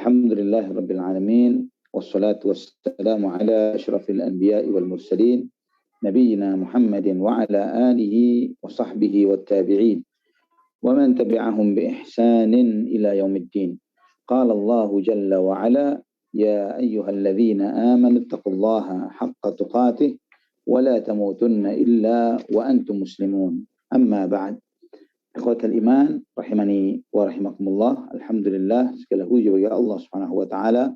Alhamdulillah Rabbil Alamin. Wassalatu wassalamu ala ashrafil anbiya'i wal mursalin. Nabiyyina Muhammadin wa ala alihi wa sahbihi wa tabi'in. Wa man tabi'ahum bi ihsanin ila yaumiddin. Qala Allahu jalla wa ala. Ya ayyuhalladzina amanu taqullaha haqqa tuqatih. Wa la tamutunna illa wa antum muslimun. Amma ba'd. Ikhwatal iman, rahimani wa rahimakumullah. Alhamdulillah, segala puji bagi Allah Subhanahu wa taala,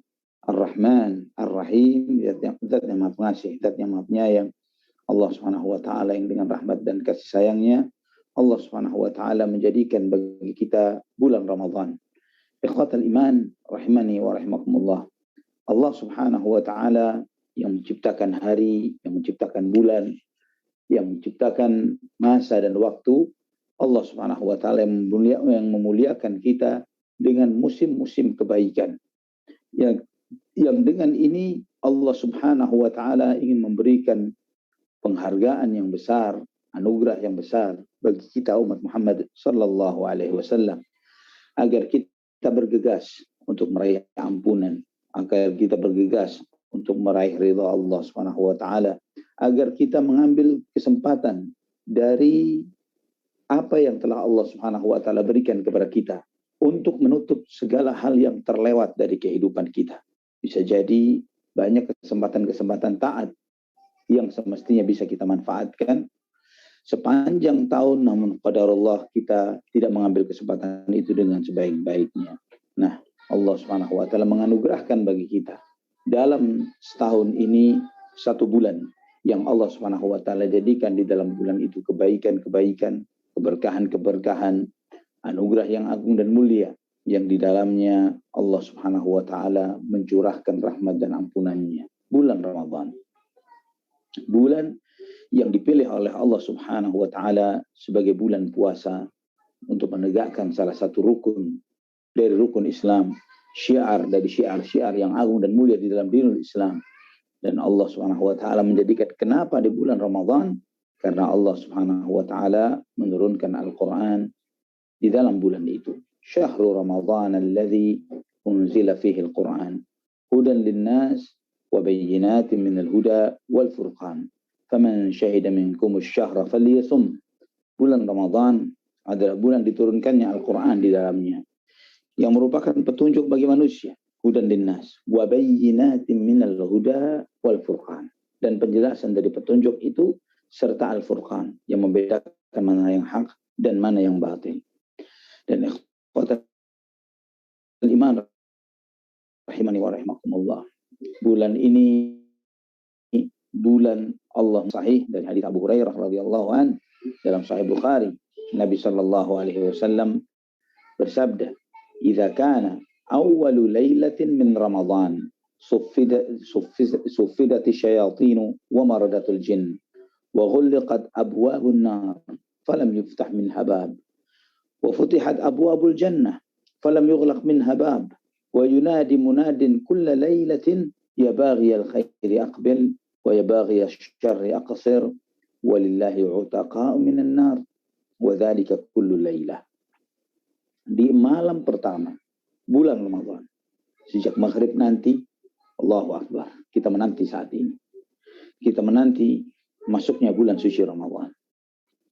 Ar-Rahman, Ar-Rahim, zat yang Maha Pengasih, zat yang Maha Penyayang. Allah Subhanahu wa taala yang dengan rahmat dan kasih sayangnya, Allah Subhanahu wa taala menjadikan bagi kita bulan Ramadan. Ikhwatal iman, rahimani wa rahimakumullah. Allah Subhanahu wa taala yang menciptakan hari, yang menciptakan bulan, yang menciptakan masa dan waktu. Allah Subhanahu wa taala yang memuliakan kita dengan musim-musim kebaikan. Yang dengan ini Allah Subhanahu wa taala ingin memberikan penghargaan yang besar, anugerah yang besar bagi kita umat Muhammad sallallahu alaihi wasallam, agar kita bergegas untuk meraih ampunan, agar kita bergegas untuk meraih ridha Allah Subhanahu wa taala, agar kita mengambil kesempatan dari apa yang telah Allah Subhanahu wa taala berikan kepada kita untuk menutup segala hal yang terlewat dari kehidupan kita. Bisa jadi banyak kesempatan-kesempatan taat yang semestinya bisa kita manfaatkan sepanjang tahun, namun qadarullah kita tidak mengambil kesempatan itu dengan sebaik-baiknya. Nah, Allah Subhanahu wa taala menganugerahkan bagi kita dalam setahun ini satu bulan yang Allah Subhanahu wa taala jadikan di dalam bulan itu kebaikan-kebaikan, keberkahan-keberkahan, anugerah yang agung dan mulia, yang di dalamnya Allah Subhanahu wa taala mencurahkan rahmat dan ampunannya. Bulan Ramadan, bulan yang dipilih oleh Allah Subhanahu wa taala sebagai bulan puasa untuk menegakkan salah satu rukun dari rukun Islam, syiar dari syiar-syiar yang agung dan mulia di dalam dinul Islam. Dan Allah Subhanahu wa taala menjadikan kenapa di bulan Ramadan? Karena Allah Subhanahu wa taala menurunkan Al-Qur'an di dalam bulan itu. Syahrul Ramadan alladzi unzila fihi Al-Qur'an hudan lin-nas wa bayyinatin minal huda wal furqan. Faman syahida minkum asy-syahra falyasum. Bulan Ramadan adalah bulan diturunkannya Al-Qur'an di dalamnya, yang merupakan petunjuk bagi manusia, hudan lin-nas wa bayyinatin minal huda wal furqan, dan penjelasan dari petunjuk itu serta Al-Furqan yang membedakan mana yang hak dan mana yang batil. Dan ikhwatal iman rahimani wa rahimakumullah, bulan ini bulan Allah sahih dari hadis Abu Hurairah radhiyallahu an dalam Sahih Bukhari. Nabi sallallahu alaihi wasallam bersabda, "Idza kana awwalu lailatin min Ramadan suffidat asyayatin wa maradatul jinn وغلقت أبواب النار فلم يفتح منها باب وفتحت أبواب الجنة فلم يغلق منها باب وينادي مناد كل ليلة يا باغي الخير أقبل ويا باغي الشر أقصر ولله عتقاء من النار وذلك كل ليلة." Di malam pertama bulan Ramadan, sejak maghrib nanti, Allahu Akbar, kita menanti saat ini, kita menanti masuknya bulan suci Ramadan.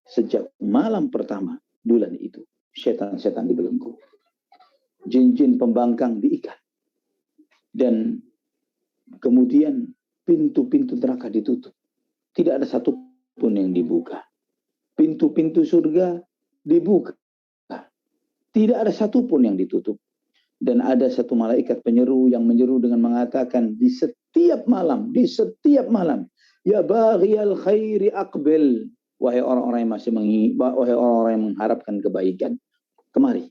Sejak malam pertama bulan itu, setan-setan dibelenggu, jin-jin pembangkang diikat, dan kemudian pintu-pintu neraka ditutup. Tidak ada satupun yang dibuka. Pintu-pintu surga dibuka. Tidak ada satupun yang ditutup. Dan ada satu malaikat penyeru yang menyeru dengan mengatakan di setiap malam, ya baghiyal khairi aqbil, wahai orang-orang yang wahai orang-orang yang mengharapkan kebaikan, kemari,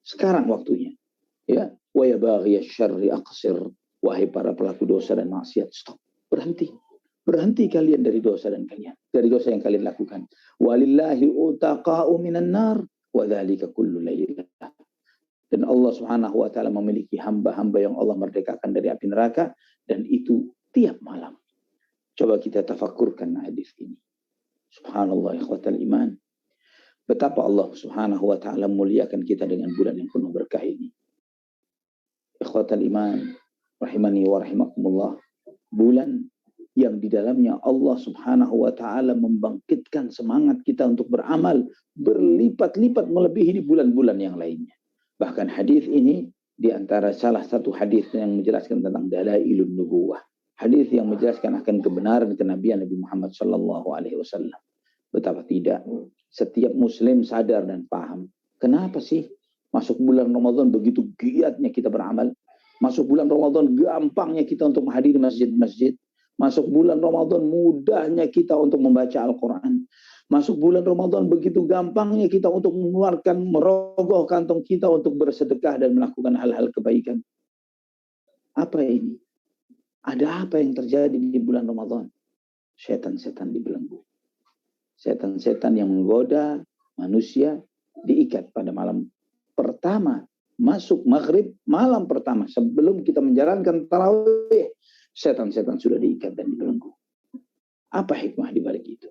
sekarang waktunya. Ya, wa ya baghiyasy syarri aqsir, wahai para pelaku dosa dan maksiat, stop, berhenti kalian dari dosa yang kalian lakukan. Walillahi utaqa'u minan nar wa dzalika kullu lailah. Dan Allah Subhanahu wa taala memiliki hamba-hamba yang Allah merdekakan dari api neraka, dan itu tiap malam. Coba kita tafakkurkan hadis ini. Subhanallah ikhwatal iman. Betapa Allah Subhanahu wa taala muliakan kita dengan bulan yang penuh berkah ini. Ikhwatal iman rahimani wa rahimakumullah, bulan yang di dalamnya Allah Subhanahu wa taala membangkitkan semangat kita untuk beramal berlipat-lipat melebihi di bulan-bulan yang lainnya. Bahkan hadis ini di antara salah satu hadis yang menjelaskan tentang dalailun nubuwah. Hadis yang menjelaskan akan kebenaran kenabian Nabi Muhammad sallallahu alaihi wasallam. Betapa tidak setiap muslim sadar dan paham. Kenapa sih masuk bulan Ramadan begitu giatnya kita beramal? Masuk bulan Ramadan gampangnya kita untuk menghadiri masjid-masjid. Masuk bulan Ramadan mudahnya kita untuk membaca Al-Quran. Masuk bulan Ramadan begitu gampangnya kita untuk mengeluarkan, merogoh kantong kita untuk bersedekah dan melakukan hal-hal kebaikan. Apa ini? Ada apa yang terjadi di bulan Ramadan? Setan-setan dibelenggu. Setan-setan yang menggoda manusia diikat pada malam pertama. Masuk maghrib malam pertama sebelum kita menjalankan tarawih, setan-setan sudah diikat dan dibelenggu. Apa hikmah di balik itu?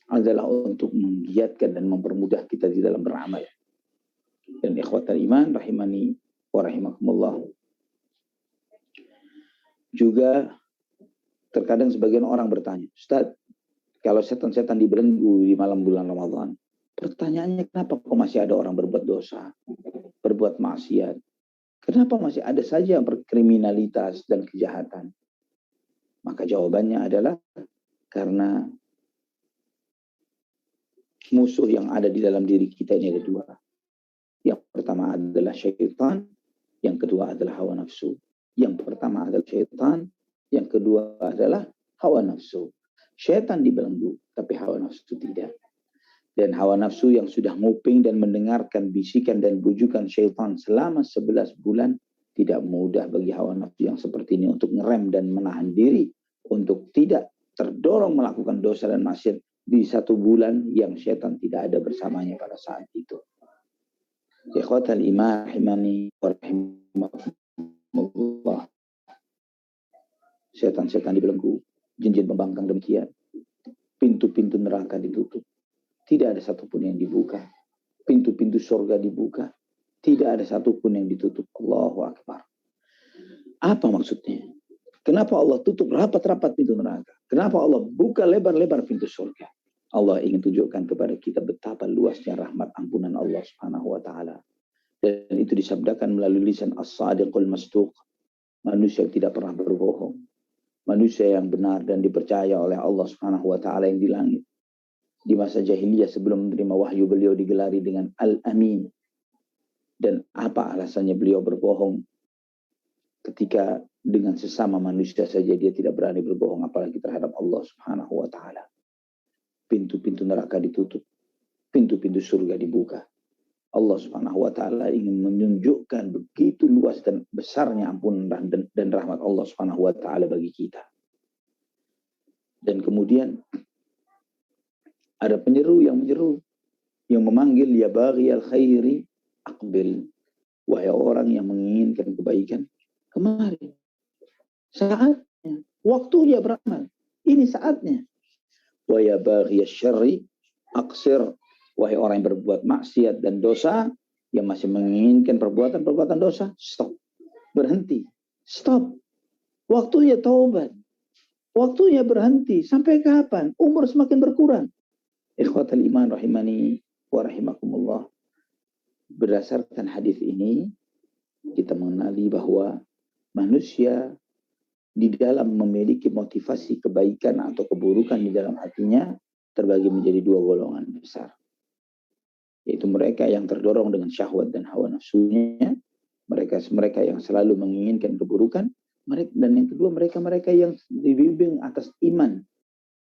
Adalah untuk menggiatkan dan mempermudah kita di dalam beramal. Dan ikhwatal iman rahimani wa rahimakumullah, juga terkadang sebagian orang bertanya, Ustaz, kalau setan-setan dibelenggu di malam bulan Ramadan, pertanyaannya kenapa kok masih ada orang berbuat dosa, berbuat maksiat? Kenapa masih ada saja kriminalitas dan kejahatan? Maka jawabannya adalah karena musuh yang ada di dalam diri kita ini ada dua. Yang pertama adalah syaitan, yang kedua adalah hawa nafsu. Yang pertama adalah syaitan, yang kedua adalah hawa nafsu. Syaitan dibelenggu, tapi hawa nafsu tidak. Dan hawa nafsu yang sudah nguping dan mendengarkan bisikan dan bujukan syaitan selama 11 bulan, tidak mudah bagi hawa nafsu yang seperti ini untuk ngerem dan menahan diri untuk tidak terdorong melakukan dosa dan maksiat di 1 bulan yang syaitan tidak ada bersamanya pada saat itu. Ikhwatal iman rahimani wa rahimakumullah. Setan-setan dibelenggu, jin-jin pembangkang demikian. Pintu-pintu neraka ditutup. Tidak ada satupun yang dibuka. Pintu-pintu surga dibuka. Tidak ada satupun yang ditutup. Allahu Akbar. Apa maksudnya? Kenapa Allah tutup rapat-rapat pintu neraka? Kenapa Allah buka lebar-lebar pintu surga? Allah ingin tunjukkan kepada kita betapa luasnya rahmat ampunan Allah Subhanahu wa taala. Dan itu disabdakan melalui lisan As-Sadiqul Masduq. Manusia yang tidak pernah berbohong. Manusia yang benar dan dipercaya oleh Allah Subhanahu wa taala yang di langit. Di masa jahiliyah sebelum menerima wahyu, beliau digelari dengan Al-Amin. Dan apa alasannya beliau berbohong? Ketika dengan sesama manusia saja dia tidak berani berbohong, apalagi terhadap Allah Subhanahu wa taala. Pintu-pintu neraka ditutup, pintu-pintu surga dibuka. Allah Subhanahu wa taala ingin menunjukkan begitu luas dan besarnya ampunan dan rahmat Allah Subhanahu wa taala bagi kita. Dan kemudian ada penyeru yang memanggil, ya baghiyal khairi aqbil, wahai orang yang menginginkan kebaikan, kemari. Saatnya, waktunya beramal. Ini saatnya. Wa ya baghiyasy syarri aqsir, wahai orang yang berbuat maksiat dan dosa, yang masih menginginkan perbuatan dosa, stop. Berhenti. Stop. Waktunya taubat. Waktunya berhenti. Sampai kapan? Umur semakin berkurang. Ikhwatal iman rahimani wa rahimakumullah. Berdasarkan hadis ini, kita mengenali bahwa manusia di dalam memiliki motivasi kebaikan atau keburukan di dalam hatinya terbagi menjadi 2 golongan besar. Yaitu mereka yang terdorong dengan syahwat dan hawa nafsunya, mereka yang selalu menginginkan keburukan, dan yang kedua mereka yang dibimbing atas iman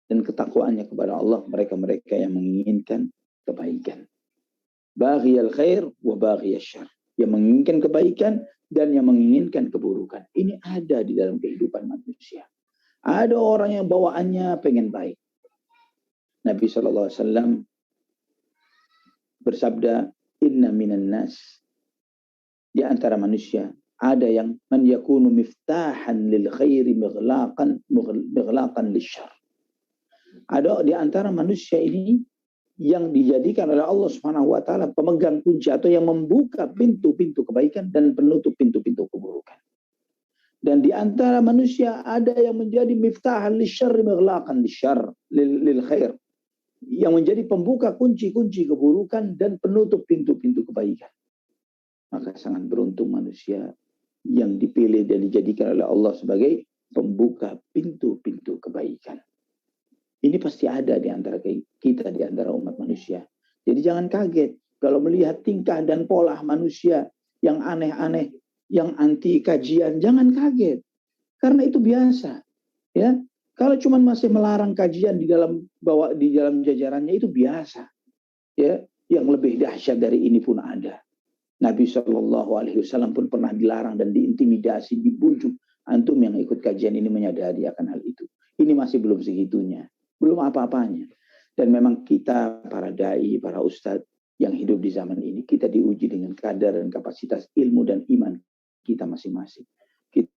dan ketakwaannya kepada Allah, mereka yang menginginkan kebaikan. Baghiyal khair wa baghiyasy syarr, yang menginginkan kebaikan dan yang menginginkan keburukan. Ini ada di dalam kehidupan manusia. Ada orang yang bawaannya pengen baik. Nabi SAW bersabda, inna minan nas, di antara manusia ada yang man yakunu miftahan lil khairi mighlaqan lisyarr. Ada di antara manusia ini yang dijadikan oleh Allah Subhanahu wa taala pemegang kunci atau yang membuka pintu-pintu kebaikan dan penutup pintu-pintu keburukan. Dan di antara manusia ada yang menjadi miftahan lisyarri maghlaqan lisyarr lil khair, yang menjadi pembuka kunci-kunci keburukan dan penutup pintu-pintu kebaikan. Maka sangat beruntung manusia yang dipilih dan dijadikan oleh Allah sebagai pembuka pintu-pintu kebaikan. Ini pasti ada di antara kita, di antara umat manusia. Jadi jangan kaget kalau melihat tingkah dan pola manusia yang aneh-aneh, yang anti kajian, jangan kaget. Karena itu biasa. Ya, kalau cuma masih melarang kajian di dalam jajarannya itu biasa. Ya, yang lebih dahsyat dari ini pun ada. Nabi SAW pun pernah dilarang dan diintimidasi, dibujuk. Antum yang ikut kajian ini menyadari akan hal itu. Ini masih belum segitunya. Belum apa-apanya. Dan memang kita, para da'i, para ustadz yang hidup di zaman ini, kita diuji dengan kadar dan kapasitas ilmu dan iman kita masing-masing. Kita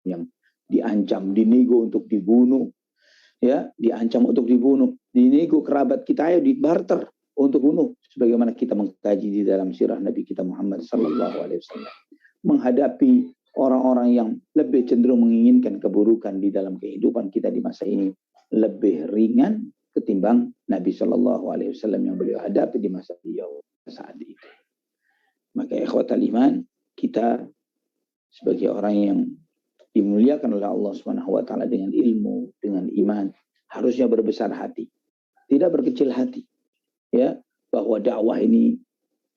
yang diancam, dinego untuk dibunuh, ya, diancam untuk dibunuh, dinego kerabat kita, ayo dibarter untuk bunuh, sebagaimana kita mengkaji di dalam sirah Nabi kita Muhammad sallallahu alaihi wasallam. Menghadapi orang-orang yang lebih cenderung menginginkan keburukan di dalam kehidupan kita di masa ini lebih ringan ketimbang Nabi sallallahu alaihi wasallam yang beliau hadapi di masa beliau saat itu. Maka ikhwatal iman, kita sebagai orang yang dimuliakan oleh Allah Subhanahu wa taala dengan ilmu, dengan iman, harusnya berbesar hati, tidak berkecil hati. Ya, bahwa dakwah ini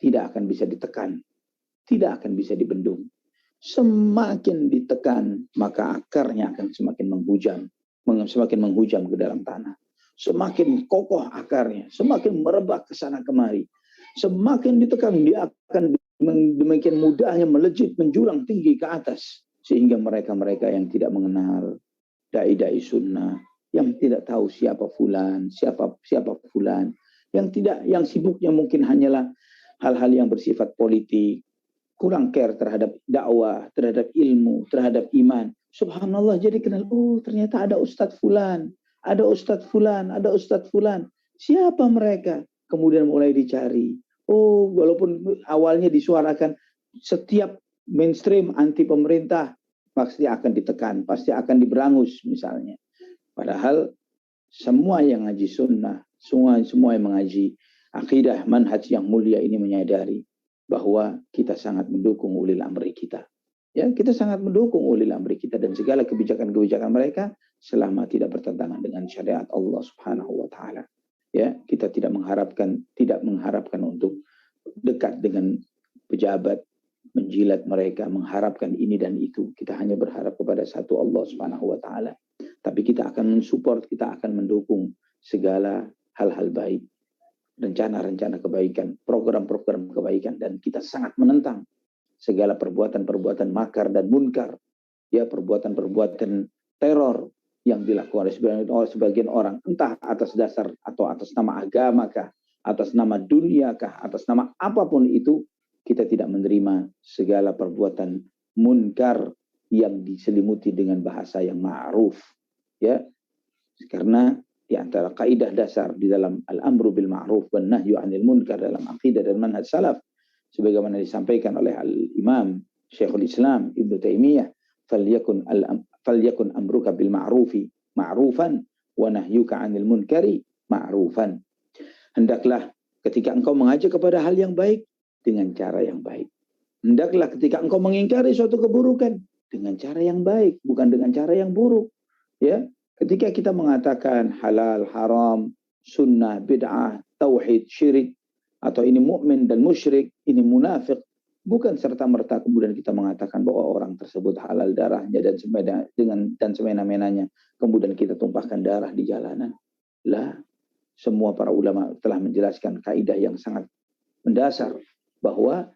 tidak akan bisa ditekan, tidak akan bisa dibendung. Semakin ditekan, maka akarnya akan semakin menghujam ke dalam tanah. Semakin kokoh akarnya, semakin merebak ke sana kemari. Semakin ditekan, dia akan demikian mudahnya melejit, menjulang tinggi ke atas. Sehingga mereka-mereka yang tidak mengenal dai-dai sunnah, yang tidak tahu siapa fulan, siapa fulan, yang sibuknya mungkin hanyalah hal-hal yang bersifat politik, kurang care terhadap dakwah, terhadap ilmu, terhadap iman. Subhanallah, jadi kenal, oh ternyata ada Ustadz fulan, ada Ustadz fulan, ada Ustadz fulan. Siapa mereka? Kemudian mulai dicari. Oh, walaupun awalnya disuarakan setiap mainstream anti pemerintah pasti akan ditekan, pasti akan diberangus misalnya. Padahal semua yang ngaji sunnah, semua yang mengaji akidah manhaj yang mulia ini menyadari bahwa kita sangat mendukung ulil amri kita. Ya, kita sangat mendukung ulil amri kita dan segala kebijakan-kebijakan mereka selama tidak bertentangan dengan syariat Allah Subhanahu wa taala. Ya, kita tidak mengharapkan untuk dekat dengan pejabat, menjilat mereka, mengharapkan ini dan itu. Kita hanya berharap kepada satu Allah Subhanahu wa taala. Tapi kita akan mensupport, kita akan mendukung segala hal-hal baik, rencana-rencana kebaikan, program-program kebaikan, dan kita sangat menentang segala perbuatan-perbuatan makar dan munkar, ya, perbuatan-perbuatan teror yang dilakukan oleh sebagian orang, entah atas dasar atau atas nama agama kah, atas nama dunia kah, atas nama apapun itu. Kita tidak menerima segala perbuatan munkar yang diselimuti dengan bahasa yang ma'ruf, ya, karena di antara kaidah dasar di dalam al-amru bil ma'ruf wan nahyu 'anil munkar dalam akidah dan manhaj salaf sebagaimana disampaikan oleh al-Imam Syekhul Islam Ibnu Taimiyah, falyakun amruka bil ma'rufi ma'rufan wa nahyuka 'anil munkari ma'rufan. Hendaklah ketika engkau mengajak kepada hal yang baik dengan cara yang baik. Hendaklah ketika engkau mengingkari suatu keburukan dengan cara yang baik, bukan dengan cara yang buruk. Ya, ketika kita mengatakan halal, haram, sunnah, bid'ah, tauhid, syirik, atau ini mukmin dan musyrik, ini munafik, bukan serta-merta kemudian kita mengatakan bahwa orang tersebut halal darahnya dan semena-menanya, kemudian kita tumpahkan darah di jalanan. Lah, semua para ulama telah menjelaskan kaidah yang sangat mendasar bahwa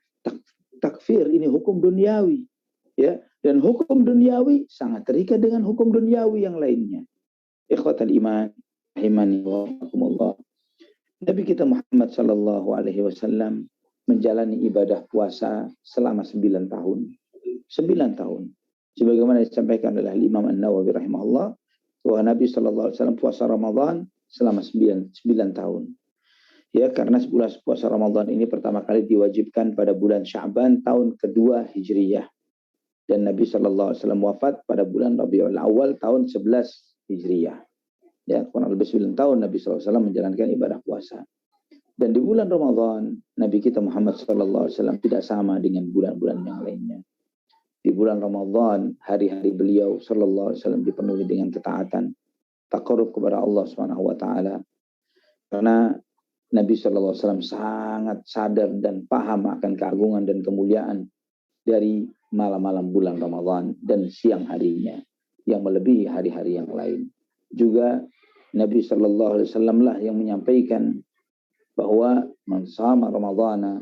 takfir ini hukum duniawi, ya, dan hukum duniawi sangat terikat dengan hukum duniawi yang lainnya. Ikhwatal iman, rahimani wa rahimakumullah. Nabi kita Muhammad sallallahu alaihi wasallam menjalani ibadah puasa selama 9 tahun. 9 tahun. Sebagaimana disampaikan oleh Imam An-Nawawi rahimahullah, bahwa Nabi sallallahu alaihi wasallam puasa Ramadan selama 9 tahun. Ya, karena bulan puasa Ramadan ini pertama kali diwajibkan pada bulan Sya'ban tahun kedua Hijriyah. Dan Nabi SAW wafat pada bulan Rabiul Awal tahun 11 Hijriyah. Ya, kurang lebih 9 tahun Nabi SAW menjalankan ibadah puasa. Dan di bulan Ramadan, Nabi kita Muhammad SAW tidak sama dengan bulan-bulan yang lainnya. Di bulan Ramadan, hari-hari beliau SAW dipenuhi dengan ketaatan, taqarrub kepada Allah SWT. Karena Nabi SAW sangat sadar dan paham akan keagungan dan kemuliaan dari malam-malam bulan Ramadan dan siang harinya yang melebihi hari-hari yang lain. Juga Nabi SAW lah yang menyampaikan bahwa man shama Ramadhana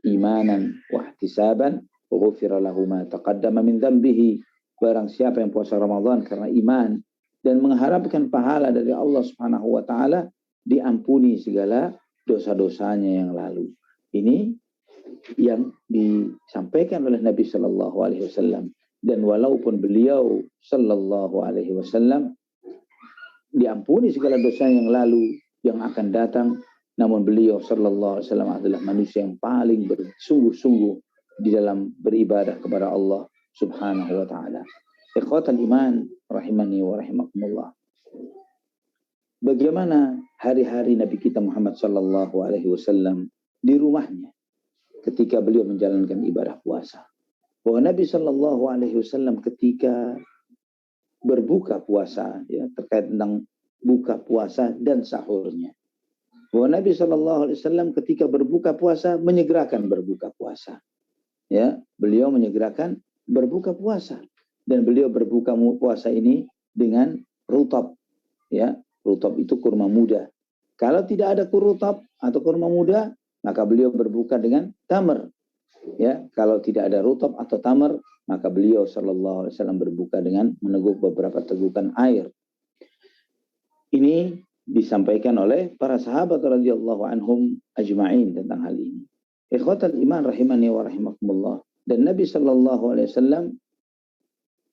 imanan wa ihtisaban ghufira lahu ma taqaddama min dhanbihi. Barang siapa yang puasa Ramadan karena iman dan mengharapkan pahala dari Allah Subhanahu wa taala, diampuni segala dosa-dosanya yang lalu. Ini yang disampaikan oleh Nabi Shallallahu Alaihi Wasallam. Dan walaupun beliau Shallallahu Alaihi Wasallam diampuni segala dosa yang lalu yang akan datang, namun beliau Shallallahu Alaihi Wasallam adalah manusia yang paling bersungguh-sungguh di dalam beribadah kepada Allah Subhanahu Wa Taala. Ikhwatal iman rahimani wa rahimakumullah. Bagaimana hari-hari Nabi kita Muhammad Sallallahu Alaihi Wasallam di rumahnya ketika beliau menjalankan ibadah puasa. Bahwa Nabi Sallallahu Alaihi Wasallam ketika berbuka puasa, ya, terkait tentang buka puasa dan sahurnya. Bahwa Nabi Sallallahu Alaihi Wasallam ketika berbuka puasa menyegerakan berbuka puasa. Ya, beliau menyegerakan berbuka puasa dan beliau berbuka puasa ini dengan rutab, ya. Rutab itu kurma muda. Kalau tidak ada rutab atau kurma muda, maka beliau berbuka dengan tamar. Ya, kalau tidak ada rutab atau tamar, maka beliau Shallallahu Alaihi Wasallam berbuka dengan meneguk beberapa tegukan air. Ini disampaikan oleh para sahabat radhiyallahu anhum ajma'in tentang hal ini. Ikhwatal iman rahimani wa rahimakumullah. Dan Nabi Shallallahu Alaihi Wasallam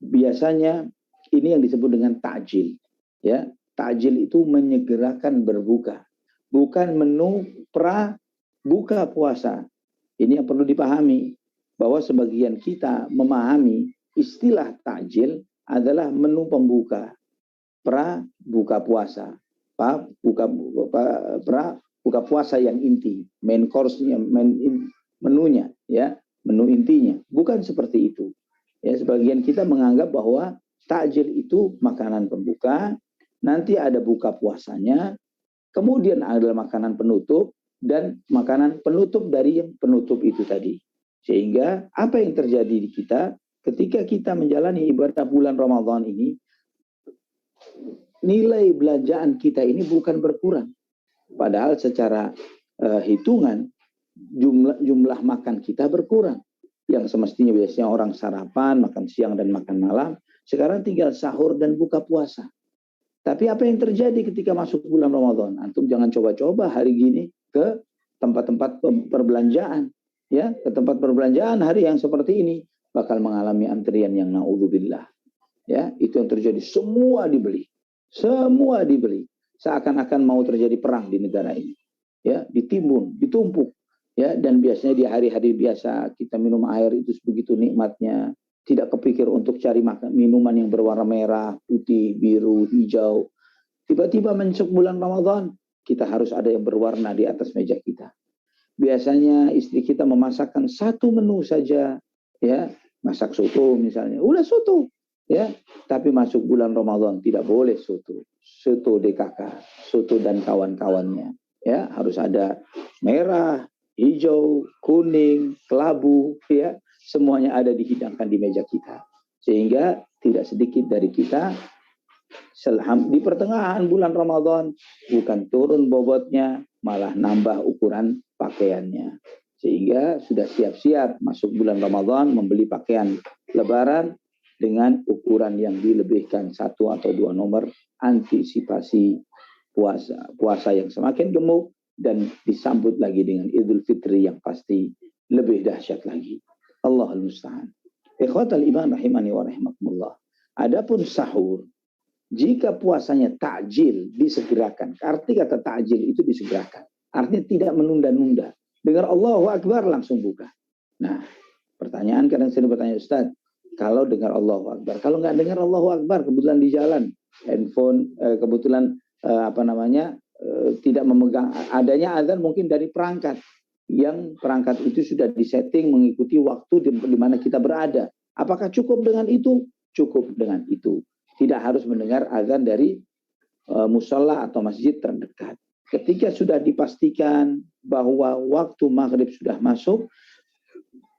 biasanya ini yang disebut dengan ta'jil. Ya, ta'jil itu menyegerakan berbuka, bukan menu pra buka puasa. Ini yang perlu dipahami, bahwa sebagian kita memahami istilah ta'jil adalah menu pembuka, pra buka puasa, pra buka puasa yang inti, main course-nya, menunya, ya, menu intinya. Bukan seperti itu. Ya, sebagian kita menganggap bahwa ta'jil itu makanan pembuka, nanti ada buka puasanya, kemudian adalah makanan penutup, dan makanan penutup dari yang penutup itu tadi. Sehingga apa yang terjadi di kita ketika kita menjalani ibadah bulan Ramadan ini, nilai belanjaan kita ini bukan berkurang. Padahal secara hitungan jumlah makan kita berkurang. Yang semestinya biasanya orang sarapan, makan siang dan makan malam, sekarang tinggal sahur dan buka puasa. Tapi apa yang terjadi ketika masuk bulan Ramadan? Antum jangan coba-coba hari gini ke tempat-tempat perbelanjaan, ya, ke tempat perbelanjaan hari yang seperti ini bakal mengalami antrian yang naudzubillah. Ya, itu yang terjadi, semua dibeli. Semua dibeli. Seakan-akan mau terjadi perang di negara ini. Ya, ditimbun, ditumpuk. Ya, dan biasanya di hari-hari biasa kita minum air itu begitu nikmatnya. Tidak kepikir untuk cari minuman yang berwarna merah, putih, biru, hijau. Tiba-tiba masuk bulan Ramadan, kita harus ada yang berwarna di atas meja kita. Biasanya istri kita memasakkan satu menu saja, ya, masak soto misalnya, udah soto, ya. Tapi masuk bulan Ramadan tidak boleh soto, soto DKK, soto dan kawan-kawannya, ya, harus ada merah, hijau, kuning, kelabu, ya. Semuanya ada dihidangkan di meja kita. Sehingga tidak sedikit dari kita di pertengahan bulan Ramadan bukan turun bobotnya, malah nambah ukuran pakaiannya. Sehingga sudah siap-siap masuk bulan Ramadan membeli pakaian lebaran dengan ukuran yang dilebihkan 1 atau 2 nomor, antisipasi puasa yang semakin gemuk dan disambut lagi dengan Idul Fitri yang pasti lebih dahsyat lagi. Allahul musta'an. Ikhwatal iman rahimani wa rahimakumullah. Adapun sahur, Jika puasanya takjil, disegerakan. Arti kata takjil itu disegerakan. Artinya tidak menunda-nunda. Dengar Allahu Akbar langsung buka. Nah, pertanyaan kadang sering bertanya, Ustaz, kalau dengar Allahu Akbar, kalau nggak dengar Allahu Akbar, kebetulan di jalan, handphone, kebetulan tidak memegang, adanya azan mungkin dari perangkat, yang perangkat itu sudah disetting mengikuti waktu di mana kita berada. Apakah cukup dengan itu? Cukup dengan itu. Tidak harus mendengar azan dari musola atau masjid terdekat. Ketika sudah dipastikan bahwa waktu maghrib sudah masuk,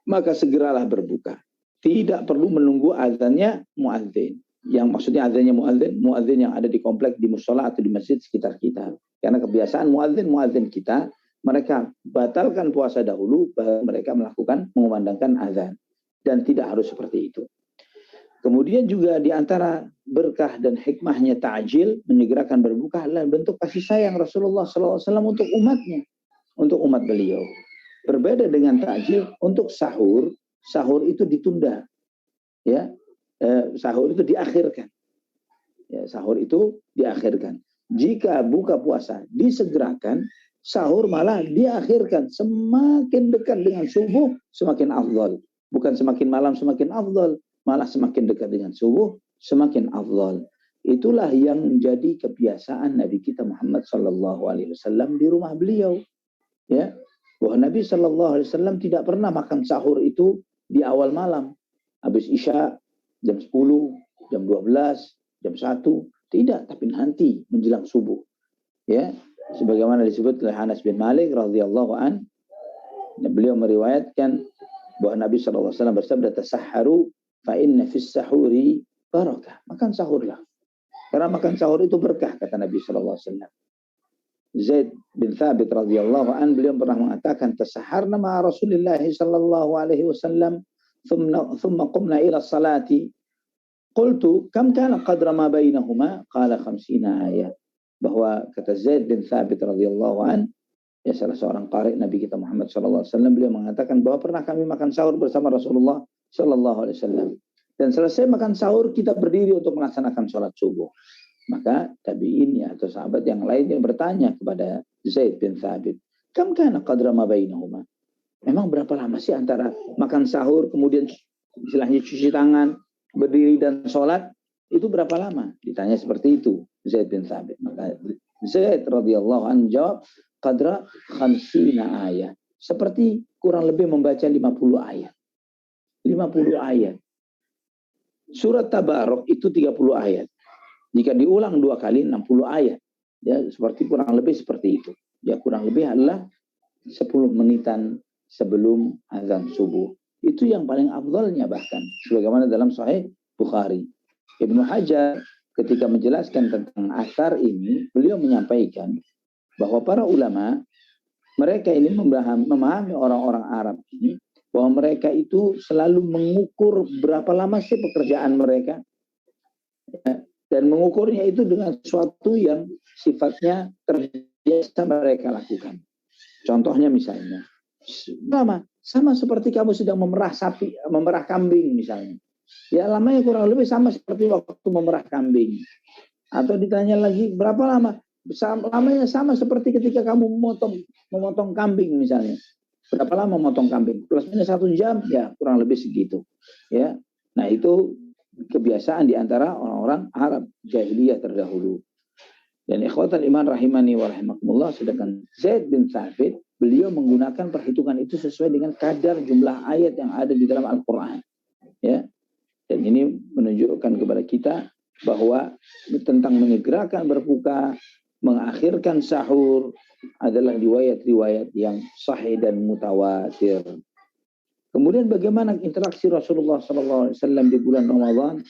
maka segeralah berbuka. Tidak perlu menunggu azannya muadzin. Yang maksudnya azannya muadzin yang ada di komplek, di musola atau di masjid sekitar kita. Karena kebiasaan muadzin kita, mereka batalkan puasa dahulu, baru mereka melakukan mengumandangkan azan. Dan tidak harus seperti itu. Kemudian juga di antara berkah dan hikmahnya ta'jil, menyegerakan berbuka adalah bentuk kasih sayang Rasulullah SAW untuk umatnya, untuk umat beliau. Berbeda dengan ta'jil, untuk sahur itu ditunda, ya, sahur itu diakhirkan, ya, sahur itu diakhirkan. Jika buka puasa disegerakan, sahur malah diakhirkan. Semakin dekat dengan subuh, semakin afdal. Bukan semakin malam semakin afdal, malah semakin dekat dengan subuh, semakin afdal. Itulah yang menjadi kebiasaan Nabi kita Muhammad SAW di rumah beliau. Ya, bahwa Nabi SAW tidak pernah makan sahur itu di awal malam. Habis Isya, jam 10, jam 12, jam 1. Tidak, tapi nanti menjelang subuh. Ya, sebagaimana disebut oleh Anas bin Malik radhiyallahu an, beliau meriwayatkan bahwa Nabi SAW bersabda, "Tasahharu fa inna fis sahuri barakah." Makan sahurlah. Karena makan sahur itu berkah, kata Nabi SAW. Zaid bin Thabit radhiyallahu an, beliau pernah mengatakan, "Tasaharna ma Rasulillah sallallahu alaihi wasallam, thumma qumna ila salati. Qultu, kam kana qadra ma bainahuma? Qala 50 ayat." Bahwa kata Zaid bin Thabit radhiyallahu an, ya salah seorang qari Nabi kita Muhammad sallallahu alaihi wasallam, beliau mengatakan bahwa pernah kami makan sahur bersama Rasulullah sallallahu alaihi wasallam. Dan selesai makan sahur, kita berdiri untuk melaksanakan sholat subuh. Maka tabi'in atau sahabat yang lainnya bertanya kepada Zaid bin Thabit, "Kam kana qadra ma bainahuma?" Memang berapa lama sih antara makan sahur, kemudian istilahnya cuci tangan, berdiri dan sholat, itu berapa lama? Ditanya seperti itu Zaid bin Thabit. Maka Zaid radhiyallahu anhu jawab, "Qadra 50 ayat." Seperti kurang lebih membaca 50 ayat. 50 ayat. Surat Tabarok itu 30 ayat. Jika diulang 2 kali 60 ayat. Ya, seperti kurang lebih seperti itu. Ya, kurang lebih adalah 10 menitan sebelum azan subuh. Itu yang paling afdalnya bahkan. Sebagaimana dalam Sahih Bukhari. Ibnu Hajar ketika menjelaskan tentang asar ini, beliau menyampaikan bahwa para ulama, mereka ini memahami orang-orang Arab ini, bahwa mereka itu selalu mengukur berapa lama sih pekerjaan mereka. Ya, dan mengukurnya itu dengan sesuatu yang sifatnya terbiasa mereka lakukan. Contohnya misalnya, sama seperti kamu sedang memerah kambing misalnya. Ya lamanya kurang lebih sama seperti waktu memerah kambing. Atau ditanya lagi, berapa lama? Lamanya sama seperti ketika kamu memotong kambing misalnya. Berapa lama memotong kambing? Plus minus 1 jam, ya kurang lebih segitu. Ya, nah itu kebiasaan di antara orang-orang Arab jahiliyah terdahulu. Dan ikhwatal iman rahimani wa rahimakumullah, sedangkan Zaid bin Thabit, beliau menggunakan perhitungan itu sesuai dengan kadar jumlah ayat yang ada di dalam Al-Quran. Ya. Dan ini menunjukkan kepada kita bahwa tentang menyegerakan berbuka, mengakhirkan sahur adalah riwayat-riwayat yang sahih dan mutawatir. Kemudian bagaimana interaksi Rasulullah SAW di bulan Ramadan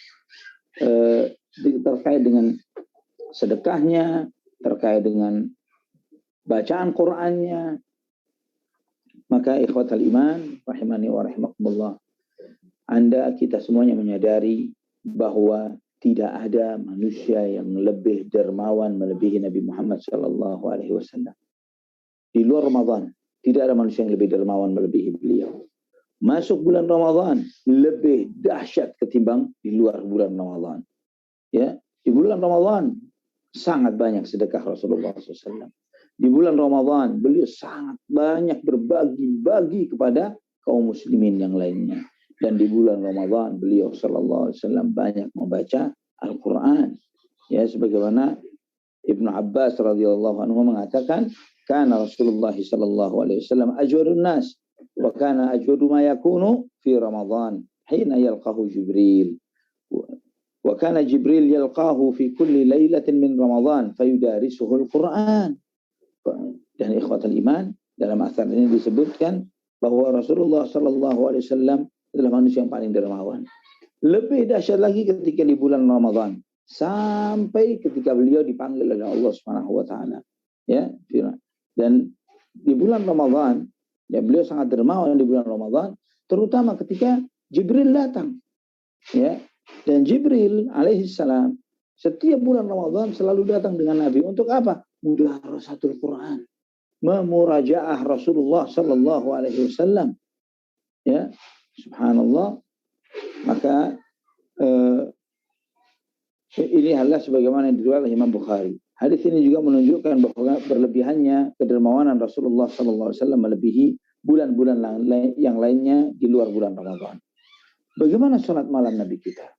terkait dengan sedekahnya, terkait dengan bacaan Qur'annya. Maka ikhwatal iman rahimani wa rahimakumullah, Anda kita semuanya menyadari bahwa tidak ada manusia yang lebih dermawan melebihi Nabi Muhammad SAW. Di luar Ramadan tidak ada manusia yang lebih dermawan melebihi beliau. Masuk bulan Ramadan lebih dahsyat ketimbang di luar bulan Ramadan. Ya, Di bulan Ramadan sangat banyak sedekah Rasulullah SAW. Di bulan Ramadan beliau sangat banyak berbagi kepada kaum muslimin yang lainnya. Dan di bulan Ramadan beliau sallallahu alaihi wasallam banyak membaca Al-Quran. Ya, sebagaimana Ibnu Abbas radhiyallahu anhu mengatakan, kana Rasulullah sallallahu alaihi wasallam ajwadun nas wa kana ajwadu ma yakunu fi Ramadan hina yalqahu Jibril. Wa kana Jibril yalqahu fi kulli lailatin min Ramadan fayudarisuhu Al-Quran. Dan ikhwatul iman, dalam asar ini disebutkan bahwa Rasulullah sallallahu alaihi wasallam adalah manusia yang paling dermawan. Lebih dahsyat lagi ketika di bulan Ramadan, sampai ketika beliau dipanggil oleh Allah Subhanahu wa taala. Ya, dan di bulan Ramadan, ya beliau sangat dermawan di bulan Ramadan, terutama ketika Jibril datang. Ya. Dan Jibril alaihi salam setiap bulan Ramadan selalu datang dengan Nabi untuk apa? Mudarasatul Quran. Memurajaah Rasulullah sallallahu alaihi wasallam. Ya. Subhanallah. Maka ini adalah sebagaimana yang diriwayatkan oleh Imam Bukhari. Hadis ini juga menunjukkan bahwa berlebihannya kedermawanan Rasulullah sallallahu alaihi wasallam melebihi bulan-bulan yang lainnya di luar bulan Ramadan. Bagaimana salat malam Nabi kita?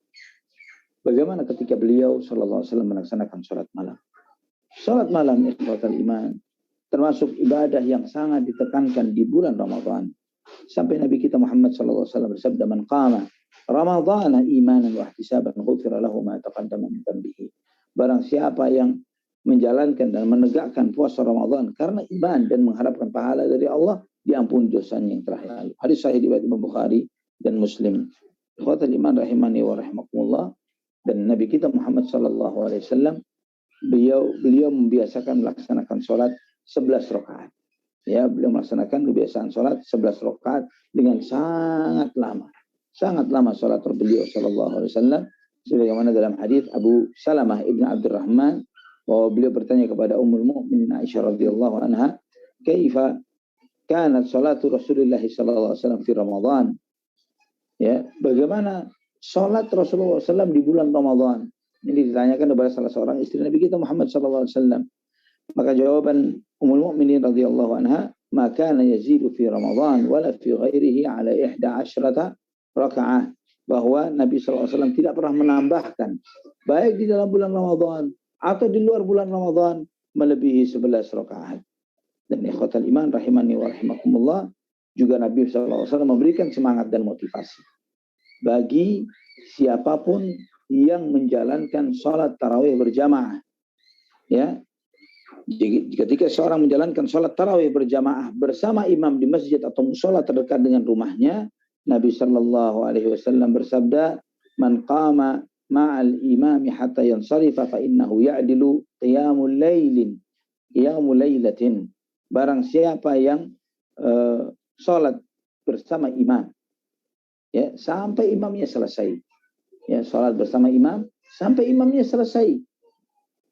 Bagaimana ketika beliau sallallahu alaihi wasallam melaksanakan salat malam? Salat malam ikhwatal iman termasuk ibadah yang sangat ditekankan di bulan Ramadan. Sampai Nabi kita Muhammad sallallahu alaihi wasallam bersabda, "Man qama Ramadhana imanan wa ihtisaban ghufira lahu ma taqaddama min dhanbihi." Barang siapa yang menjalankan dan menegakkan puasa Ramadan karena iman dan mengharapkan pahala dari Allah, diampuni dosanya yang telah lalu. Hadis sahih riwayat Imam Bukhari dan Muslim. Ikhwatul iman rahimani wa rahimakumullah. Dan Nabi kita Muhammad sallallahu alaihi wasallam beliau membiasakan melaksanakan salat 11 rakaat. Ya, beliau melaksanakan kebiasaan salat 11 rakaat dengan sangat lama. Sangat lama salat beliau sallallahu alaihi wasallam, sebagaimana dalam hadis Abu Salamah ibn Abdurrahman bahwa beliau bertanya kepada Ummul Mukminin Aisyah radhiyallahu anha, "Kaifa kanat salatu Rasulullah sallallahu alaihi wasallam fi Ramadan?" Ya, bagaimana salat Rasulullah SAW di bulan Ramadan? Ini ditanyakan kepada salah seorang istri Nabi kita Muhammad sallallahu alaihi wasallam. Maka jawaban Ummul Mukminin radhiyallahu anha, "Ma kana yazidu fi Ramadan wala fi ghairihi ala 11 rakaah." Bahwa Nabi sallallahu alaihi wasallam tidak pernah menambahkan baik di dalam bulan Ramadan atau di luar bulan Ramadan melebihi 11 rakaat. Dan ikhwatal iman rahimani wa rahimakumullah, juga Nabi sallallahu alaihi wasallam memberikan semangat dan motivasi bagi siapapun yang menjalankan salat tarawih berjamaah. Ya, ketika seorang menjalankan sholat tarawih berjamaah bersama imam di masjid atau musola terdekat dengan rumahnya, Nabi Shallallahu Alaihi Wasallam bersabda, "Man qama ma'al imami hatta yansarifa fa innahu ya'dilu qiyamul lailatin." Barang siapa yang sholat bersama imam, ya sampai imamnya selesai, ya sholat bersama imam sampai imamnya selesai.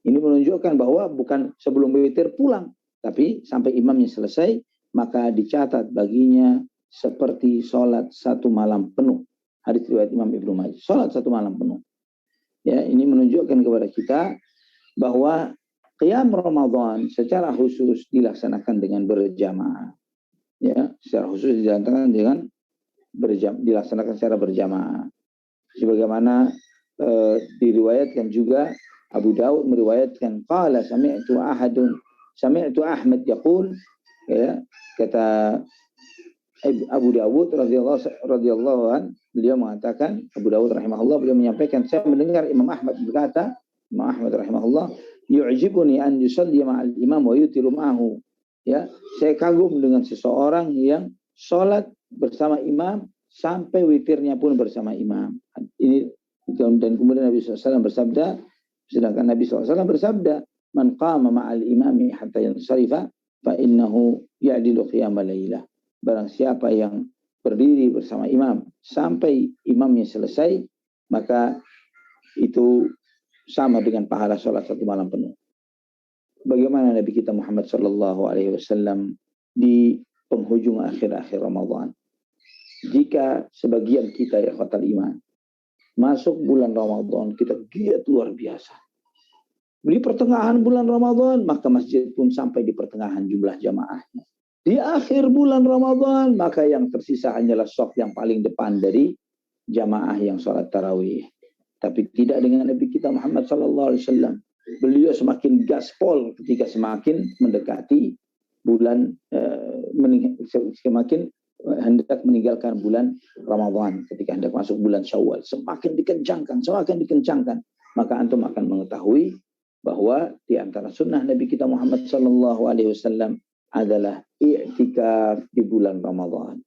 Ini menunjukkan bahwa bukan sebelum witir pulang, tapi sampai imamnya selesai, maka dicatat baginya seperti sholat satu malam penuh. Hadis riwayat Imam Ibnu Majah, sholat satu malam penuh. Ya, ini menunjukkan kepada kita bahwa qiyam Ramadan secara khusus dilaksanakan dengan berjamaah. Ya, secara khusus dilaksanakan secara berjamaah. Sebagaimana diriwayatkan juga Abu Daud meriwayatkan, qala sami'tu Ahmad yaqul, ya, kata Abu Dawud radhiyallahu an, beliau mengatakan, Abu Dawud rahimahullah, beliau menyampaikan, saya mendengar Imam Ahmad berkata, Imam Ahmad rahimahullah, yu'jibuni an yusalli ma'al imam wa yutiru ma'ahu. Ya, saya kagum dengan seseorang yang sholat bersama imam sampai witirnya pun bersama imam. Ini, dan kemudian Nabi SAW bersabda, sedangkan Nabi SAW bersabda, "Man qama ma'al imami hatta yansarifa fa innahu ya'dilu qiyama lailah." Barang siapa yang berdiri bersama imam sampai imamnya selesai, maka itu sama dengan pahala sholat satu malam penuh. Bagaimana Nabi kita Muhammad sallallahu alaihi wasallam di penghujung akhir-akhir Ramadan? Jika sebagian kita ya khawatir iman masuk bulan Ramadan, kita giat luar biasa. Di pertengahan bulan Ramadan, maka masjid pun sampai di pertengahan jumlah jamaahnya. Di akhir bulan Ramadan, maka yang tersisa hanyalah shaf yang paling depan dari jamaah yang sholat tarawih. Tapi tidak dengan Nabi kita Muhammad SAW. Beliau semakin gaspol ketika semakin mendekati bulan, semakin hendak meninggalkan bulan Ramadan, ketika hendak masuk bulan Syawal. Semakin dikencangkan. Maka antum akan mengetahui bahwa di antara sunnah Nabi kita Muhammad SAW adalah i'tikaf di bulan Ramadan.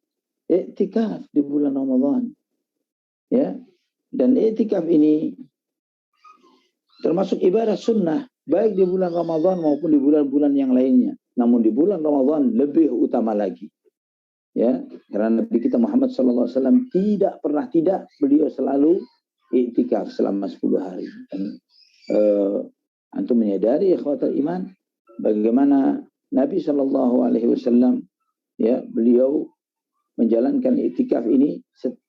I'tikaf di bulan Ramadan. Ya. Dan i'tikaf ini termasuk ibadah sunnah, baik di bulan Ramadan maupun di bulan-bulan yang lainnya. Namun di bulan Ramadan lebih utama lagi. Ya, karena Nabi kita Muhammad SAW tidak, beliau selalu i'tikaf selama 10 hari. Dan antum menyadari ikhwatal iman bagaimana Nabi SAW, ya, beliau menjalankan i'tikaf ini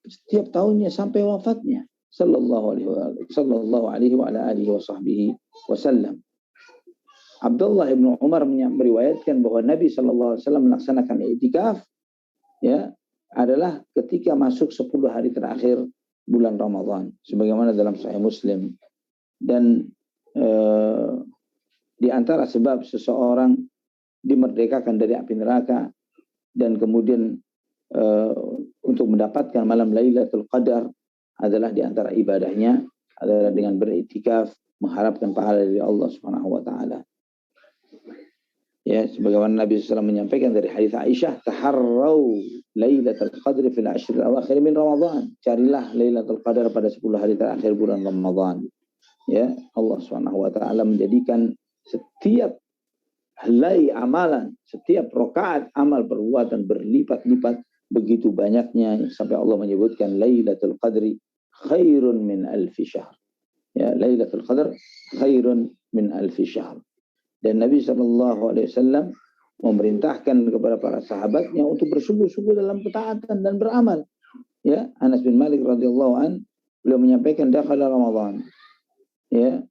setiap tahunnya sampai wafatnya sallallahu alaihi wasallam. Abdullah bin Umar meriwayatkan bahwa Nabi SAW melaksanakan i'tikaf, ya, adalah ketika masuk 10 hari terakhir bulan Ramadan, sebagaimana dalam Sahih Muslim. Dan di antara sebab seseorang dimerdekakan dari api neraka dan kemudian untuk mendapatkan malam Lailatul Qadar adalah di antara ibadahnya adalah dengan beriktikaf, mengharapkan pahala dari Allah Subhanahu wa taala. Ya, sebagaimana Nabi SAW menyampaikan dari hadis Aisyah, taharrau Lailatul Qadri fil ashr al-awakhir min Ramadan. Carilah Lailatul Qadar pada 10 hari terakhir bulan Ramadan. Ya, Allah Subhanahu wa taala menjadikan setiap helai amalan, setiap rakaat amal perbuatan berlipat-lipat begitu banyaknya, sampai Allah menyebutkan Lailatul Qadri khairun min alfi syahr. Ya, Lailatul Qadar khairun min alfi syahr. Dan Nabi SAW memerintahkan kepada para sahabatnya untuk bersungguh-sungguh dalam ketaatan dan beramal. Ya, Anas bin Malik radhiyallahu an, beliau menyampaikan dakhala Ramadan. Ya,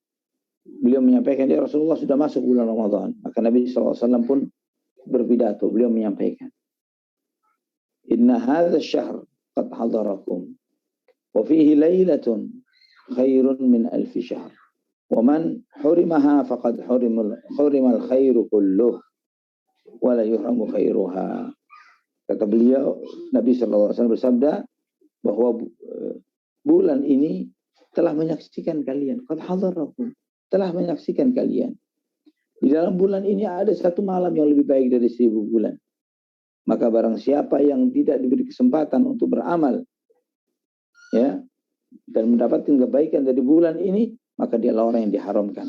beliau menyampaikan, ya Rasulullah, sudah masuk bulan Ramadan. Maka Nabi SAW pun berpidato, beliau menyampaikan, inna hadha syahr qad hadarakum wa fihi lailatun khairun min alfi syahr wa man hurimaha faqad hurimal khairu kulluh wa la yuhramu khairuha. Kata beliau, Nabi SAW bersabda bahwa bulan ini telah menyaksikan kalian, qad hadarakum, telah menyaksikan kalian. Di dalam bulan ini ada satu malam yang lebih baik dari 1000 bulan. Maka barang siapa yang tidak diberi kesempatan untuk beramal, ya, dan mendapatkan kebaikan dari bulan ini, maka dialah orang yang diharamkan.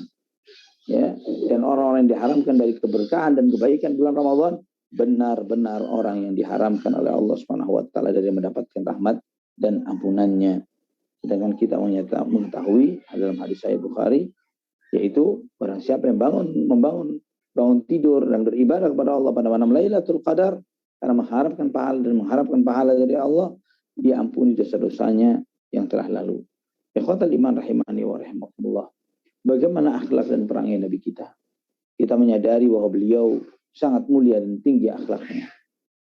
Ya, dan orang-orang yang diharamkan dari keberkahan dan kebaikan bulan Ramadan, benar-benar orang yang diharamkan oleh Allah Subhanahu wa taala dari mendapatkan rahmat dan ampunannya. Sedangkan kita mengetahui dalam hadis Sahih Bukhari, yaitu barang siapa yang bangun tidur dan beribadah kepada Allah pada malam Lailatul Qadar karena mengharapkan pahala dari Allah, diampuni dosa-dosanya yang telah lalu. Ikhwatal iman rahimani wa rahimakumullah. Bagaimana akhlak dan perangai Nabi kita? Kita menyadari bahwa beliau sangat mulia dan tinggi akhlaknya.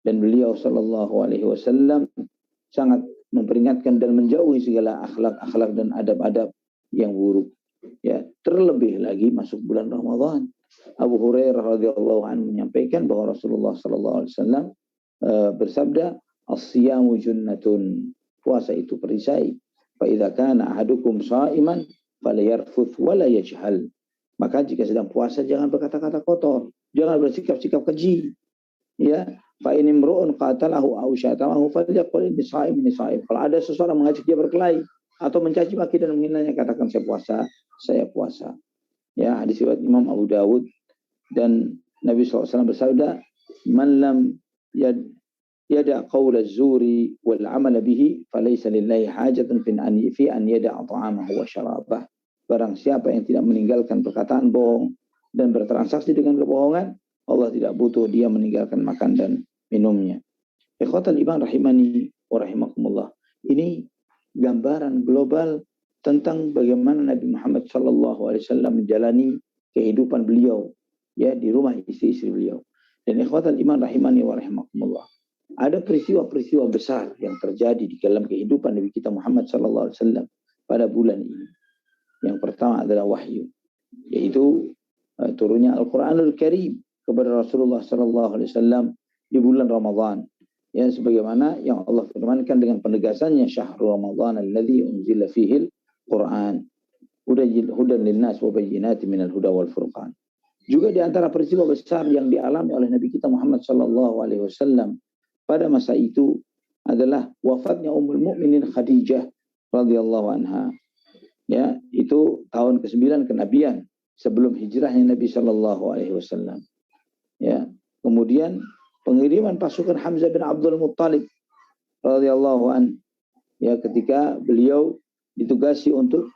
Dan beliau sallallahu alaihi wasallam sangat memperingatkan dan menjauhi segala akhlak dan adab-adab yang buruk. Ya, terlebih lagi masuk bulan Ramadan. Abu Hurairah radhiyallahu anhu menyampaikan bahwa Rasulullah sallallahu alaihi wasallam bersabda, as-siyamu junnatun, puasa itu perisai. Fa idza kana ahadukum sha'iman falyarfuth wa la yajhal. Maka jika sedang puasa jangan berkata-kata kotor, jangan bersikap-sikap keji. Ya, fa in imru'un qatalahu aw syatamahu falyaqul inni sha'im. Kalau ada seseorang mengajak dia berkelahi atau mencaci maki dan menghinanya, katakan saya puasa. Ya, hadis riwayat Imam Abu Dawud. Dan Nabi SAW bersabda, man lam yada qawla zuri wal amala bihi falaysa lillahi hajatun fi an yada'a ta'amahu wa syarabah. Barang siapa yang tidak meninggalkan perkataan bohong dan bertransaksi dengan kebohongan, Allah tidak butuh dia meninggalkan makan dan minumnya. Ikhwatal iman rahimani wa rahimakumullah. Ini gambaran global tentang bagaimana Nabi Muhammad SAW menjalani kehidupan beliau ya di rumah istri-istri beliau. Dan ikhwatal iman rahimani wa rahimakumullah. Ada peristiwa-peristiwa besar yang terjadi di dalam kehidupan Nabi kita Muhammad sallallahu alaihi wasallam pada bulan ini. Yang pertama adalah wahyu, yaitu turunnya Al-Qur'anul Karim kepada Rasulullah sallallahu alaihi wasallam di bulan Ramadan. Ya, sebagaimana yang Allah firmankan dengan penegasannya, syahrul Ramadan alladzi unzila fihil Qur'an hudan linnas wa bayyinatin minal huda wal furqan. Juga di antara peristiwa besar yang dialami oleh Nabi kita Muhammad sallallahu alaihi wasallam pada masa itu adalah wafatnya Ummul Mukminin Khadijah radhiyallahu anha. Ya, itu tahun ke-9 kenabian sebelum hijrahnya Nabi sallallahu alaihi wasallam. Ya, kemudian pengiriman pasukan Hamzah bin Abdul Muttalib radhiyallahu an, ya, ketika beliau ditugasi untuk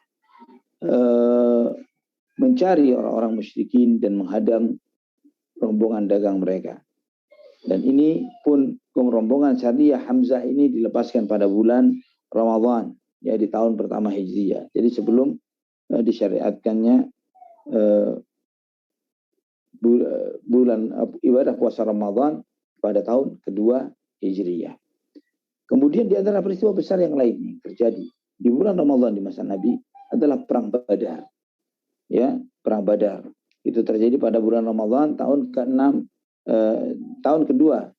mencari orang-orang musyrikin dan menghadang rombongan dagang mereka. Dan ini pun rombongan Sariyah Hamzah ini dilepaskan pada bulan Ramadan, ya, di tahun pertama Hijriyah. Jadi sebelum disyariatkannya bulan ibadah puasa Ramadan pada tahun kedua Hijriyah. Kemudian di antara peristiwa besar yang lainnya yang terjadi di bulan Ramadan di masa Nabi adalah perang Badar. Ya, perang Badar itu terjadi pada bulan Ramadan tahun ke-6 tahun kedua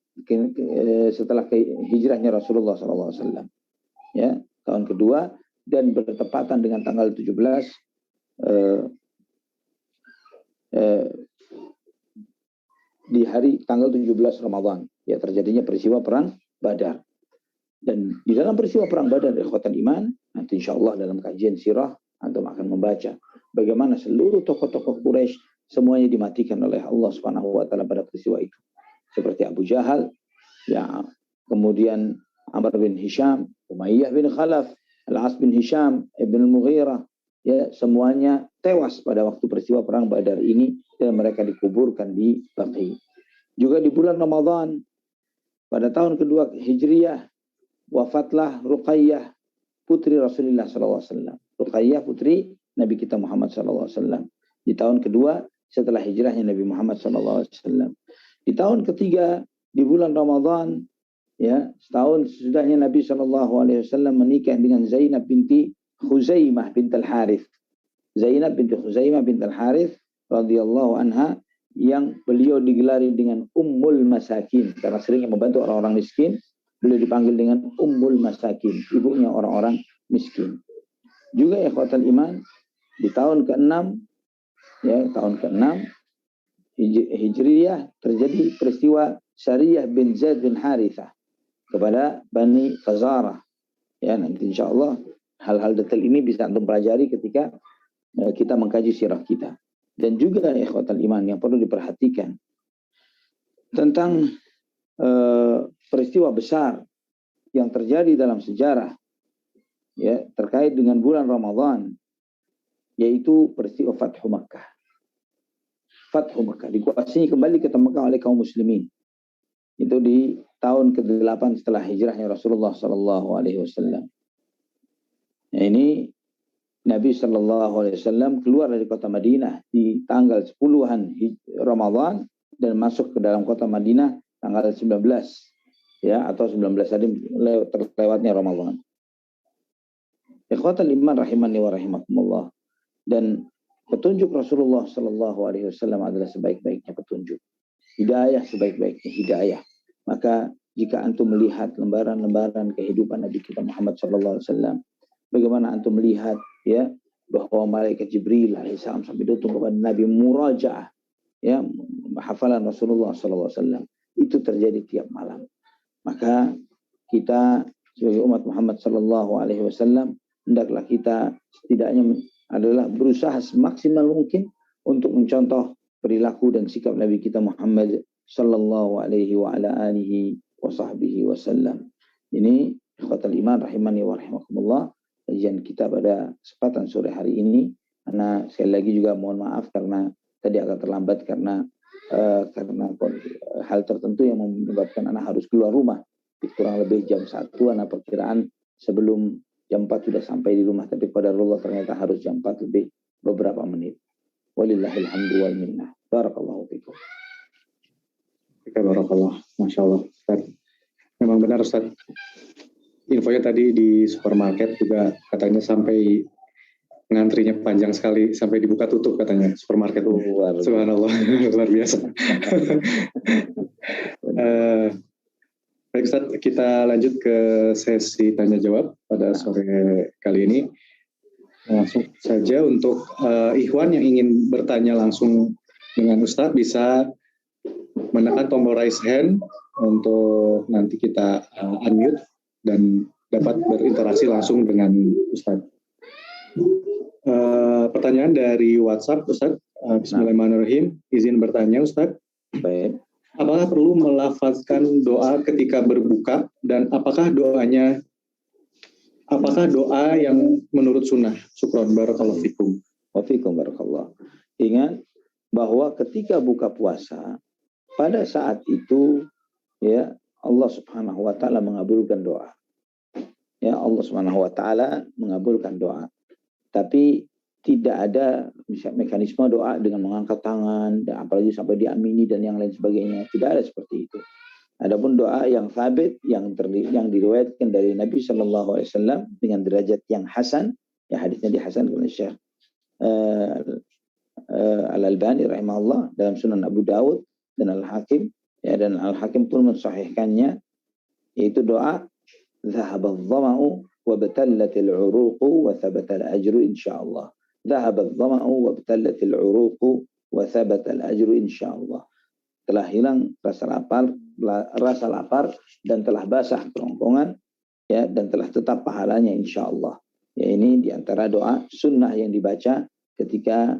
setelah hijrahnya Rasulullah SAW. Ya, tahun kedua dan bertepatan dengan tanggal 17 di hari tanggal 17 Ramadan, ya, terjadinya peristiwa perang Badar. Dan di dalam peristiwa perang Badar, ikhwatan iman, nanti insyaallah dalam kajian sirah antum akan membaca bagaimana seluruh tokoh-tokoh Quraisy semuanya dimatikan oleh Allah Subhanahu wa taala pada peristiwa itu. Seperti Abu Jahal, ya, kemudian Amr bin Hisham, Umayyah bin Khalaf, Al-As bin Hisham, Ibn Mughirah, ya, semuanya tewas pada waktu peristiwa perang Badar ini dan mereka dikuburkan di Baqi. Juga di bulan Ramadan pada tahun kedua Hijriyah wafatlah Ruqayyah putri Rasulullah SAW. Ruqayyah putri Nabi kita Muhammad SAW di tahun kedua setelah hijrahnya Nabi Muhammad SAW. Di tahun ketiga di bulan Ramadan, ya, setahun sesudahnya Nabi SAW menikah dengan Zainab binti Khuzaimah bint Al-Harith. Zainab binti Khuzaimah bint Al-Harith radhiyallahu anha, yang beliau digelari dengan Ummul Masakin karena sering membantu orang-orang miskin. Beliau dipanggil dengan Ummul Masakin, ibunya orang-orang miskin. Juga ikhwatal iman, di tahun ke-6, ya, tahun ke-6 Hijriyah terjadi peristiwa Sariyah bin Zaid bin Harithah kepada Bani Fazarah. Ya, nanti insyaallah hal-hal detail ini bisa antum pelajari ketika kita mengkaji sirah kita. Dan juga ikhwatal iman yang perlu diperhatikan tentang peristiwa besar yang terjadi dalam sejarah, ya, terkait dengan bulan Ramadan, yaitu peristiwa Fathu Makkah. Fathu Makkah dikuasai kembali ke Mekah oleh kaum muslimin. Itu di tahun ke-8 setelah hijrahnya Rasulullah SAW. Nah, ini Nabi SAW keluar dari kota Madinah di tanggal 10-an Ramadan dan masuk ke dalam kota Madinah tanggal 19, ya, atau 19 hari terlewatnya Ramadan. Ikhwatal iman rahimani wa rahimakumullah. Dan petunjuk Rasulullah SAW adalah sebaik-baiknya petunjuk. Hidayah sebaik-baiknya hidayah. Maka jika antum melihat lembaran-lembaran kehidupan Nabi kita Muhammad SAW, bagaimana antum melihat, ya, bahwa malaikat Jibril alaihissalam sampai datang kepada Nabi murajaah, ya, hafalan Rasulullah SAW itu terjadi tiap malam. Maka kita sebagai umat Muhammad SAW hendaklah kita setidaknya adalah berusaha semaksimal mungkin untuk mencontoh perilaku dan sikap Nabi kita Muhammad sallallahu alaihi wa ala alihi wa sahbihi wasallam. Ini ikhwatal iman rahimani wa rahimakumullah, kajian kita pada kesempatan sore hari ini. Karena sekali lagi juga mohon maaf karena tadi agak terlambat karena hal tertentu yang menyebabkan anak harus keluar rumah. Kurang lebih jam 1 anak perkiraan sebelum jam 4 sudah sampai di rumah, tapi pada Allah ternyata harus jam 4 lebih beberapa menit. Walillahil hamdu wal minnah. Barakallahu fikum. Barakallah, Masya Allah. Ustaz. Memang benar Ustaz. Infonya tadi di supermarket juga katanya sampai ngantrinya panjang sekali, sampai dibuka tutup katanya supermarket. Subhanallah, luar biasa. Baik Ustaz, kita lanjut ke sesi tanya jawab pada sore kali ini. Langsung saja untuk Ikhwan yang ingin bertanya langsung dengan Ustaz bisa menekan tombol raise hand untuk nanti kita unmute dan dapat berinteraksi langsung dengan Ustaz. Pertanyaan dari WhatsApp Ustaz. Bismillahirrahmanirrahim. Izin bertanya Ustaz. Baik. Apakah perlu melafazkan doa ketika berbuka dan apakah doa yang menurut sunnah? Syukran, barakallahu fikum. Wa fikum barakallah. Ingat bahwa ketika buka puasa, pada saat itu ya Allah Subhanahu wa taala mengabulkan doa. Ya, Allah Subhanahu wa taala mengabulkan doa. Tapi tidak ada mekanisme doa dengan mengangkat tangan, dan apalagi sampai diamini dan yang lain sebagainya. Tidak ada seperti itu. Adapun doa yang sabit yang diriwayatkan dari Nabi Shallallahu Alaihi Wasallam dengan derajat yang hasan, ya hadisnya dihasankan oleh Syekh Al-Albani rahimahullah dalam Sunan Abu Dawud dan Al-Hakim, ya, dan Al-Hakim pun mensahihkannya, yaitu doa ذهب الظمأ وابتلت العروق وثبت الأجر إن شاء الله. ذهب الظمأ وابتلت العروق وثبت الأجر إن شاء الله. Telah hilang rasa lapar dan telah basah kerongkongan, ya, dan telah tetap pahalanya insya Allah. Ya, ini diantara doa sunnah yang dibaca ketika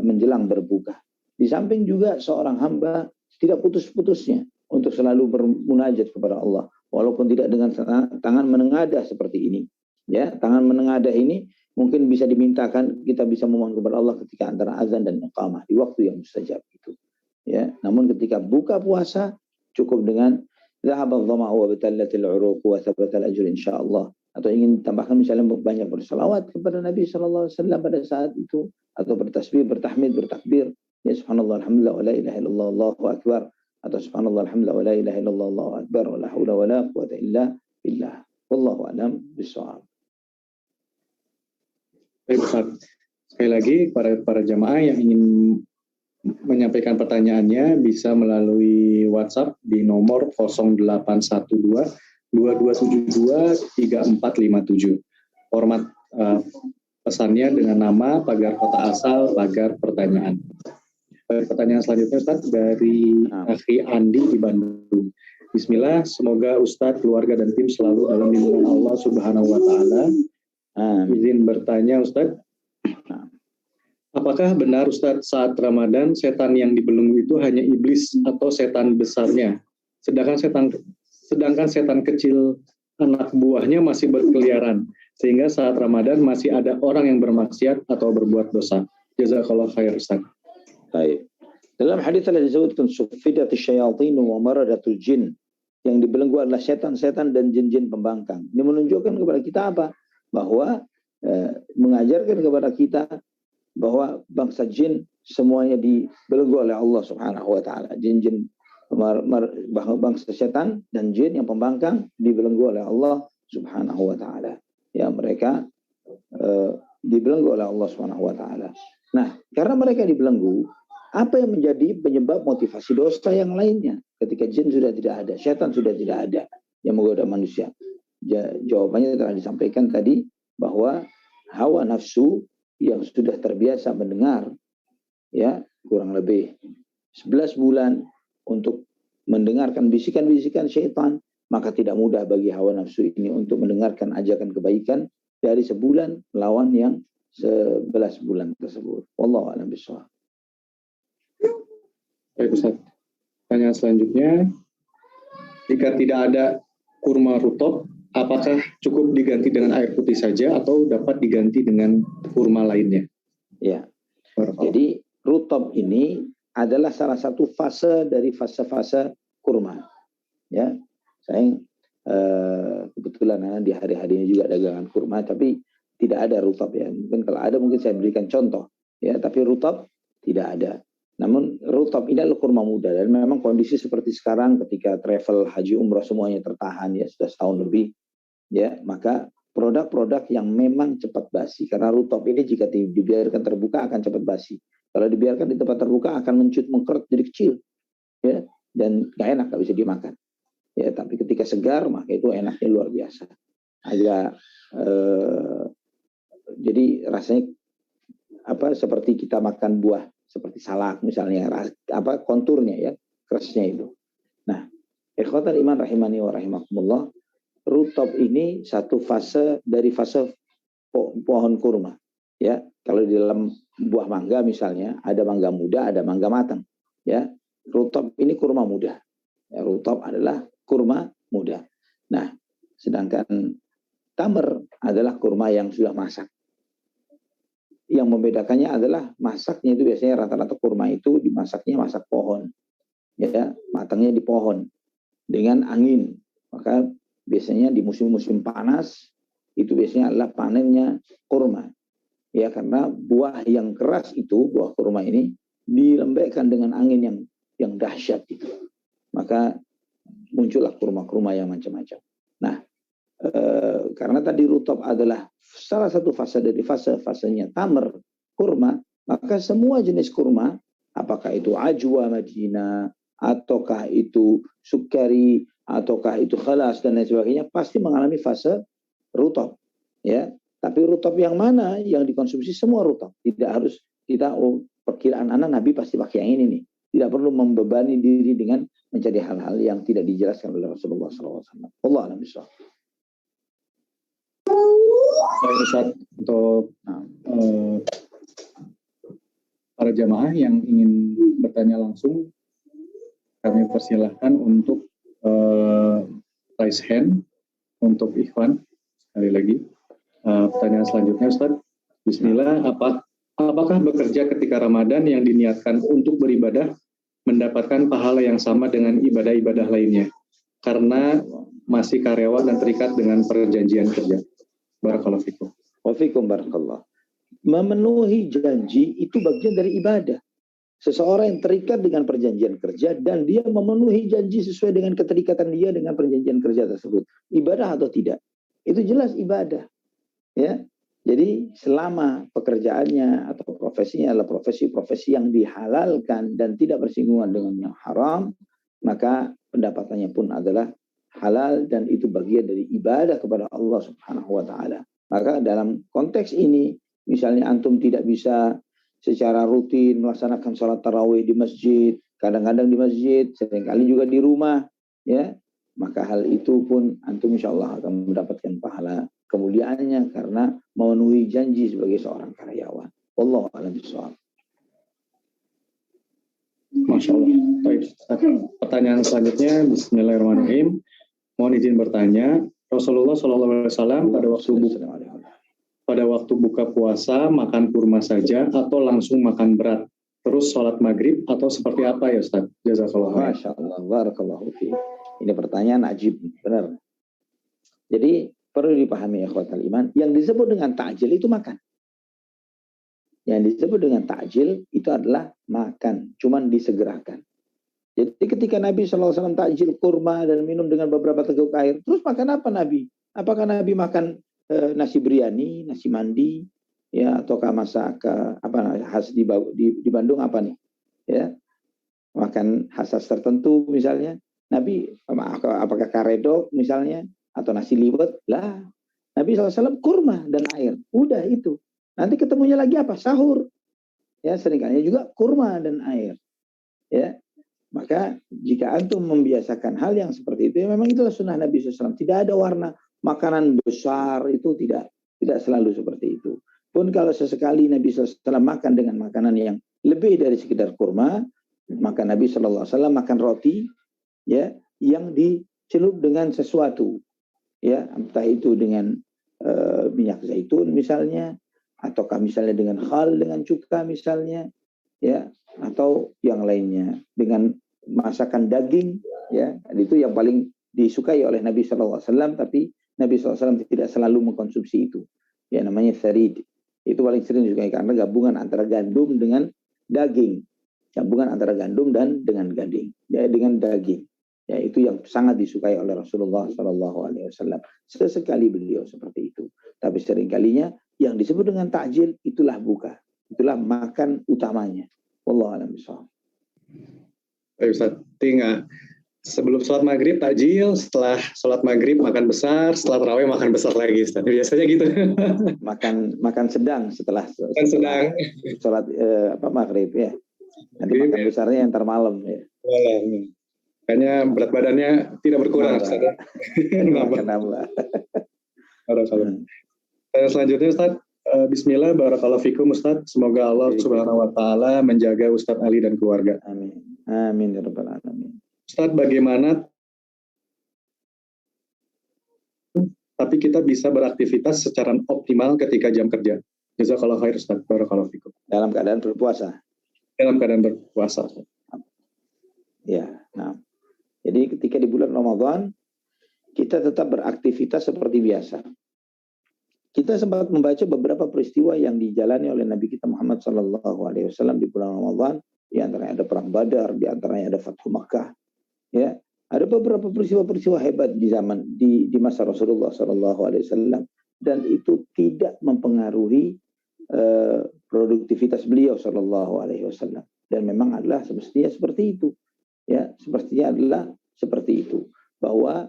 menjelang berbuka. Di samping juga seorang hamba tidak putus-putusnya untuk selalu bermunajat kepada Allah. Walaupun tidak dengan tangan menengadah seperti ini. Ya, tangan menengadah ini mungkin bisa dimintakan, kita bisa memohon kepada Allah ketika antara azan dan iqamah di waktu yang mustajab itu. Ya, namun ketika buka puasa cukup dengan dhahaba adh-dhama'u wa batallatil 'uruq wa thabata al-ajr insyaallah. Atau ingin tambahkan misalnya banyak bersalawat kepada Nabi sallallahu alaihi wasallam pada saat itu, atau bertasbih, bertahmid, bertakbir. Ya, subhanallah alhamdulillah wa la ilaha illallah Allahu akbar. Atau subhanallah alhamdulillah wa la ilaha illallah Allahu akbar wa la haula wa la quwwata illa billah. Wallahu a'lam bishawab. Baik Ustaz. Sekali lagi para jamaah yang ingin menyampaikan pertanyaannya bisa melalui WhatsApp di nomor 0812 2272 3457. Format pesannya dengan nama, pagar kota asal, pagar pertanyaan. Pertanyaan selanjutnya Ustaz dari Akhi Andi di Bandung. Bismillah, semoga Ustaz, keluarga dan tim selalu dalam lindungan Allah Subhanahu wa taala. Izin bertanya Ustaz, apakah benar Ustaz saat Ramadan setan yang dibelenggu itu hanya iblis atau setan besarnya? Sedangkan setan kecil anak buahnya masih berkeliaran, sehingga saat Ramadan masih ada orang yang bermaksiat atau berbuat dosa. Jazakallah khair Ustaz. Baik. Dalam hadis telah disebutkan suffidatus syayatin wa maradatul jin, yang dibelenggu adalah setan-setan dan jin-jin pembangkang. Ini menunjukkan kepada kita apa? Bahwa mengajarkan kepada kita bahwa bangsa jin semuanya dibelenggu oleh Allah Subhanahu wa taala. Jin-jin bangsa setan dan jin yang pembangkang dibelenggu oleh Allah Subhanahu wa taala. Ya, mereka dibelenggu oleh Allah Subhanahu wa taala. Nah, karena mereka dibelenggu, apa yang menjadi penyebab motivasi dosa yang lainnya? Ketika jin sudah tidak ada, setan sudah tidak ada yang menggoda manusia. Jawabannya telah disampaikan tadi, bahwa hawa nafsu yang sudah terbiasa mendengar, ya, kurang lebih 11 bulan untuk mendengarkan bisikan-bisikan syaitan, maka tidak mudah bagi hawa nafsu ini untuk mendengarkan ajakan kebaikan dari sebulan lawan yang 11 bulan tersebut. Wallahu a'lam bishawab. Baik Ustaz. Pertanyaan selanjutnya, jika tidak ada kurma rutop, apakah cukup diganti dengan air putih saja atau dapat diganti dengan kurma lainnya? Ya. Jadi rutop ini adalah salah satu fase dari fase-fase kurma. Ya, saya kebetulan di hari-hari ini juga dagangan kurma, tapi tidak ada rutop ya. Mungkin kalau ada mungkin saya berikan contoh. ya, tapi rutab tidak ada. Namun rutab ini adalah kurma muda, dan memang kondisi seperti sekarang ketika travel haji umrah semuanya tertahan ya sudah setahun lebih, ya, maka produk-produk yang memang cepat basi, karena rutab ini jika dibiarkan terbuka akan cepat basi. Kalau dibiarkan di tempat terbuka akan mencut mengkeret jadi kecil, ya, dan nggak enak, nggak bisa dimakan. Ya, tapi ketika segar maka itu enaknya luar biasa. Agak jadi rasanya seperti kita makan buah seperti salak misalnya, konturnya ya, kerasnya itu. Nah, ikhwatal iman rahimani wa rahimakumullah, rutab ini satu fase dari fase pohon kurma. Ya, kalau di dalam buah mangga misalnya ada mangga muda, ada mangga matang. Ya, rutab ini kurma muda. Ya, rutab adalah kurma muda. Nah, sedangkan tamr adalah kurma yang sudah masak. Yang membedakannya adalah masaknya itu biasanya rata-rata kurma itu dimasaknya masak pohon, ya, matangnya di pohon dengan angin. Maka biasanya di musim-musim panas itu biasanya adalah panennya kurma, ya, karena buah yang keras itu, buah kurma ini dilembekkan dengan angin yang dahsyat itu, maka muncullah kurma-kurma yang macam-macam. Nah, karena tadi rutab adalah salah satu fase dari fasenya tamr, kurma, maka semua jenis kurma, apakah itu ajwa Madinah, ataukah itu sukari, ataukah itu khalas dan lain sebagainya, pasti mengalami fase rutab, ya. Tapi rutab yang mana yang dikonsumsi? Semua rutab. Tidak harus kita perkiraan anak Nabi pasti pakai yang ini nih. Tidak perlu membebani diri dengan mencari hal-hal yang tidak dijelaskan oleh Rasulullah SAW. Allah a'lam bishawab. Baik Ustaz, untuk para jamaah yang ingin bertanya langsung, kami persilahkan untuk raise hand untuk Ikhwan. Sekali lagi, pertanyaan selanjutnya Ustaz. Bismillah, apakah bekerja ketika Ramadan yang diniatkan untuk beribadah mendapatkan pahala yang sama dengan ibadah-ibadah lainnya? Karena masih karyawan dan terikat dengan perjanjian kerja. Barakallahu fikum. Wa fikum barakallah. Memenuhi janji itu bagian dari ibadah. Seseorang yang terikat dengan perjanjian kerja dan dia memenuhi janji sesuai dengan keterikatan dia dengan perjanjian kerja tersebut, ibadah atau tidak, itu jelas ibadah, ya. Jadi selama pekerjaannya atau profesinya adalah profesi-profesi yang dihalalkan dan tidak bersinggungan dengan yang haram, maka pendapatannya pun adalah halal dan itu bagian dari ibadah kepada Allah Subhanahu wa taala. Maka dalam konteks ini, misalnya antum tidak bisa secara rutin melaksanakan sholat tarawih di masjid, kadang-kadang di masjid, seringkali juga di rumah, ya, maka hal itu pun antum insya Allah akan mendapatkan pahala kemuliaannya karena memenuhi janji sebagai seorang karyawan. Wallahu a'lam bishawab. Masya Allah. Baik, pertanyaan selanjutnya, Bismillahirrahmanirrahim. Mohon izin bertanya, Rasulullah SAW pada waktu buka puasa makan kurma saja atau langsung makan berat, terus sholat maghrib atau seperti apa ya Ustaz? Jazakallah. Masya Allah, barakallahu fiik. Ini pertanyaan ajib, benar. Jadi perlu dipahami ya ikhwatal iman, yang disebut dengan takjil itu makan. Yang disebut dengan takjil itu adalah makan, cuman disegerakan. Jadi ketika Nabi SAW takjil kurma dan minum dengan beberapa teguk air, terus makan apa Nabi? Apakah Nabi makan nasi biryani, nasi mandi, ya, ataukah masak khas di Bandung apa nih? Ya, makan khas tertentu misalnya. Nabi apakah karedok misalnya atau nasi liwet? Lah, Nabi SAW kurma dan air. Udah itu. Nanti ketemunya lagi apa? Sahur. Ya, seringkali juga kurma dan air. Ya. Maka jika antum membiasakan hal yang seperti itu, ya memang itulah sunnah Nabi SAW. Tidak ada warna makanan besar, itu tidak selalu seperti itu. Pun kalau sesekali Nabi SAW makan dengan makanan yang lebih dari sekedar kurma, maka Nabi SAW makan roti, ya, yang dicelup dengan sesuatu, ya, entah itu dengan minyak zaitun misalnya, ataukah misalnya dengan khal, dengan cuka misalnya, ya, atau yang lainnya dengan masakan daging, ya, itu yang paling disukai oleh Nabi SAW, tapi Nabi SAW tidak selalu mengkonsumsi itu, ya, namanya tharid, Itu paling sering disukai karena gabungan antara gandum dengan daging. Gabungan antara gandum dan dengan daging. Ya, itu yang sangat disukai oleh Rasulullah SAW. Sesekali beliau seperti itu. Tapi seringkalinya yang disebut dengan takjil itulah buka. Itulah makan utamanya. Wallahu a'lam bishawab. Baik Ustaz, tinggal sebelum sholat maghrib takjil, setelah sholat maghrib makan besar, setelah tarawih makan besar lagi Ustaz. Biasanya gitu. makan sedang setelah sedang sholat maghrib ya. Nanti makan besarnya yang ntar malam ya. Kayaknya berat badannya tidak berkurang Ustaz. Nambah. Selanjutnya Ustaz, bismillah, barakallahu fikum Ustaz. Semoga Allah Subhanahu wa taala menjaga Ustaz Ali dan keluarga. Amin. Amin ya rabbal alamin. Ustaz, bagaimana tapi kita bisa beraktivitas secara optimal ketika jam kerja? Jazakallahu khair Ustaz, barakallahu fikum. Dalam keadaan berpuasa. Dalam keadaan berpuasa. Ya, nah. Jadi ketika di bulan Ramadan kita tetap beraktivitas seperti biasa. Kita sempat membaca beberapa peristiwa yang dijalani oleh Nabi kita Muhammad SAW di bulan Ramadan. Di antaranya ada perang Badar, di antaranya ada Fathu Makkah. Ya, ada beberapa peristiwa-peristiwa hebat di masa Rasulullah SAW, dan itu tidak mempengaruhi produktivitas beliau SAW. Dan memang adalah semestinya seperti itu. Ya, sepertinya adalah seperti itu, bahwa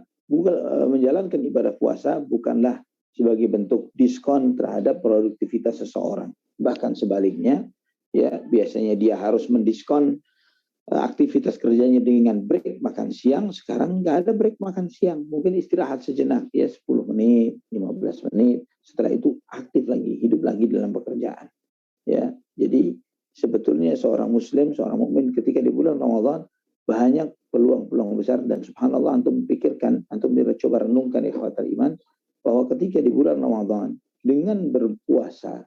menjalankan ibadah puasa bukanlah sebagai bentuk diskon terhadap produktivitas seseorang. Bahkan sebaliknya, ya biasanya dia harus mendiskon aktivitas kerjanya dengan break makan siang. Sekarang nggak ada break makan siang, mungkin istirahat sejenak ya 10 menit, 15 menit. Setelah itu aktif lagi, hidup lagi dalam pekerjaan. Ya, jadi sebetulnya seorang muslim, seorang mukmin ketika di bulan Ramadan banyak peluang-peluang besar, dan subhanallah antum pikirkan, antum coba renungkan ikhwatal iman, bahwa ketika di bulan Ramadan dengan berpuasa,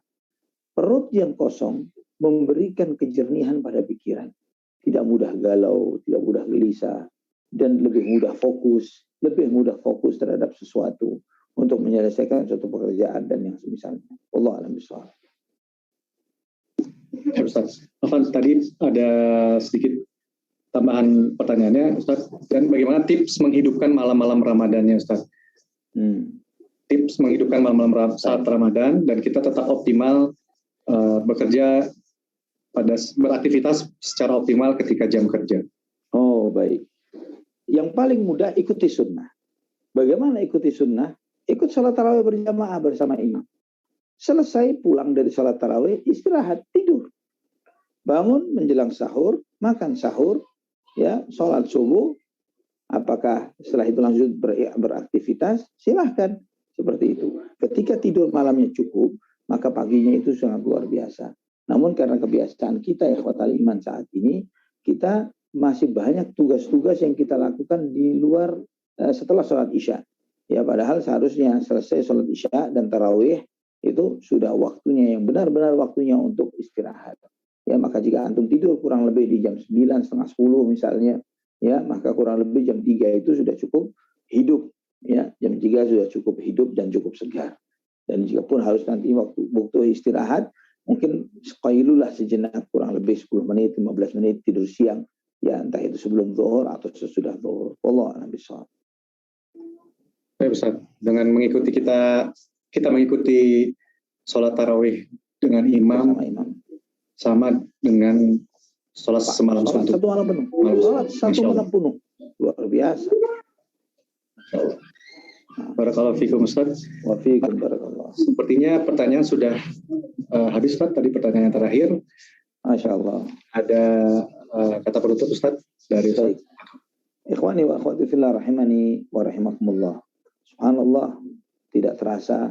perut yang kosong memberikan kejernihan pada pikiran. Tidak mudah galau, tidak mudah gelisah, dan lebih mudah fokus terhadap sesuatu untuk menyelesaikan suatu pekerjaan dan yang semisalnya. Wallahu a'lam bishawab. Ustaz, tadi ada sedikit tambahan pertanyaannya Ustaz, dan bagaimana tips menghidupkan malam-malam Ramadannya Ustaz? Tips menghidupkan malam-malam saat Ramadan dan kita tetap optimal bekerja beraktivitas secara optimal ketika jam kerja. Oh baik. Yang paling mudah ikuti sunnah. Bagaimana ikuti sunnah? Ikut sholat tarawih berjamaah bersama imam. Selesai pulang dari sholat tarawih, istirahat, tidur. Bangun menjelang sahur, makan sahur, ya, sholat subuh. Apakah setelah itu langsung beraktivitas? Silahkan. Seperti itu. Ketika tidur malamnya cukup, maka paginya itu sangat luar biasa. Namun karena kebiasaan kita ikhwatal iman saat ini, kita masih banyak tugas-tugas yang kita lakukan di luar setelah sholat isya. Ya, padahal seharusnya selesai sholat isya dan tarawih itu sudah waktunya yang benar-benar waktunya untuk istirahat. Ya, maka jika antum tidur kurang lebih di jam 9, setengah 10 misalnya, ya, maka kurang lebih jam 3 itu sudah cukup hidup. Ya, jam 3 sudah cukup hidup dan cukup segar. Dan jika pun harus nanti waktu istirahat, mungkin qailulah sejenak kurang lebih 10 menit, 15 menit tidur siang. Ya, entah itu sebelum zuhur atau sesudah zuhur. Wallahu a'lam bishawab. Baik Ustaz, dengan mengikuti kita mengikuti sholat tarawih dengan imam sama dengan sholat semalam suntuk. Satu malam penuh. Sholat satu malam penuh. Luar biasa. Barakallahu fikum Ustaz. Wa fikum barakallah. Sepertinya pertanyaan sudah habis Ustaz. Tadi pertanyaan terakhir. Masya Allah. Ada kata penutup Ustaz dari Ustaz. Ikhwani wa akhwati fillah rahimani wa rahimakumullah. Subhanallah, tidak terasa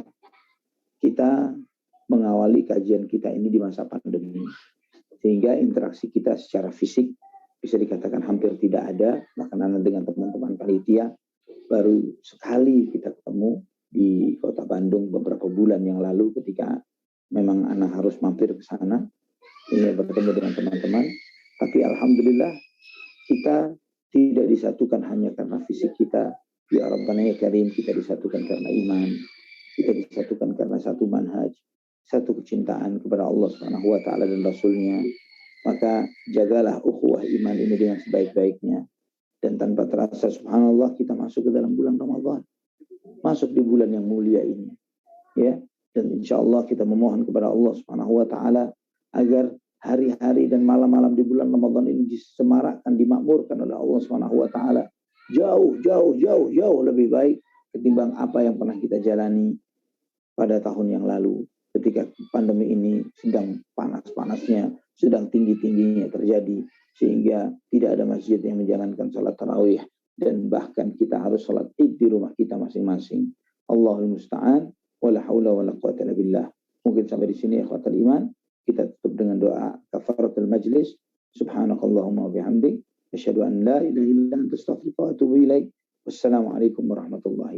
kita mengawali kajian kita ini di masa pandemi. Sehingga interaksi kita secara fisik bisa dikatakan hampir tidak ada. Bahkan dengan teman-teman panitia baru sekali kita ketemu di Kota Bandung beberapa bulan yang lalu ketika memang anak harus mampir ke sana ini bertemu dengan teman-teman. Tapi alhamdulillah kita tidak disatukan hanya karena fisik kita. Ya Rabbana ya Karim, kita disatukan karena iman, kita disatukan karena satu manhaj, satu kecintaan kepada Allah Subhanahu wa taala dan Rasulnya, maka jagalah ukhuwah iman ini dengan sebaik-baiknya. Dan tanpa terasa, subhanallah, kita masuk ke dalam bulan Ramadan, masuk di bulan yang mulia ini, ya. Dan insya Allah kita memohon kepada Allah Subhanahu wa taala agar hari-hari dan malam-malam di bulan Ramadan ini disemarakkan, dimakmurkan oleh Allah Subhanahu wa taala jauh lebih baik ketimbang apa yang pernah kita jalani pada tahun yang lalu ketika pandemi ini sedang panas-panasnya, sedang tinggi-tingginya terjadi, sehingga tidak ada masjid yang menjalankan salat tarawih, dan bahkan kita harus salat id di rumah kita masing-masing. Allahul musta'an, wala haula wala quwwata illa billah. Mungkin sampai di sini ikhwatal iman, kita tutup dengan doa kafaratul majlis. Subhanakallahumma wa bihamdik, asyhadu an la ilaha illa anta astaghfiruka wa atubu ilaik. Wassalamualaikum warahmatullahi wabarakatuh.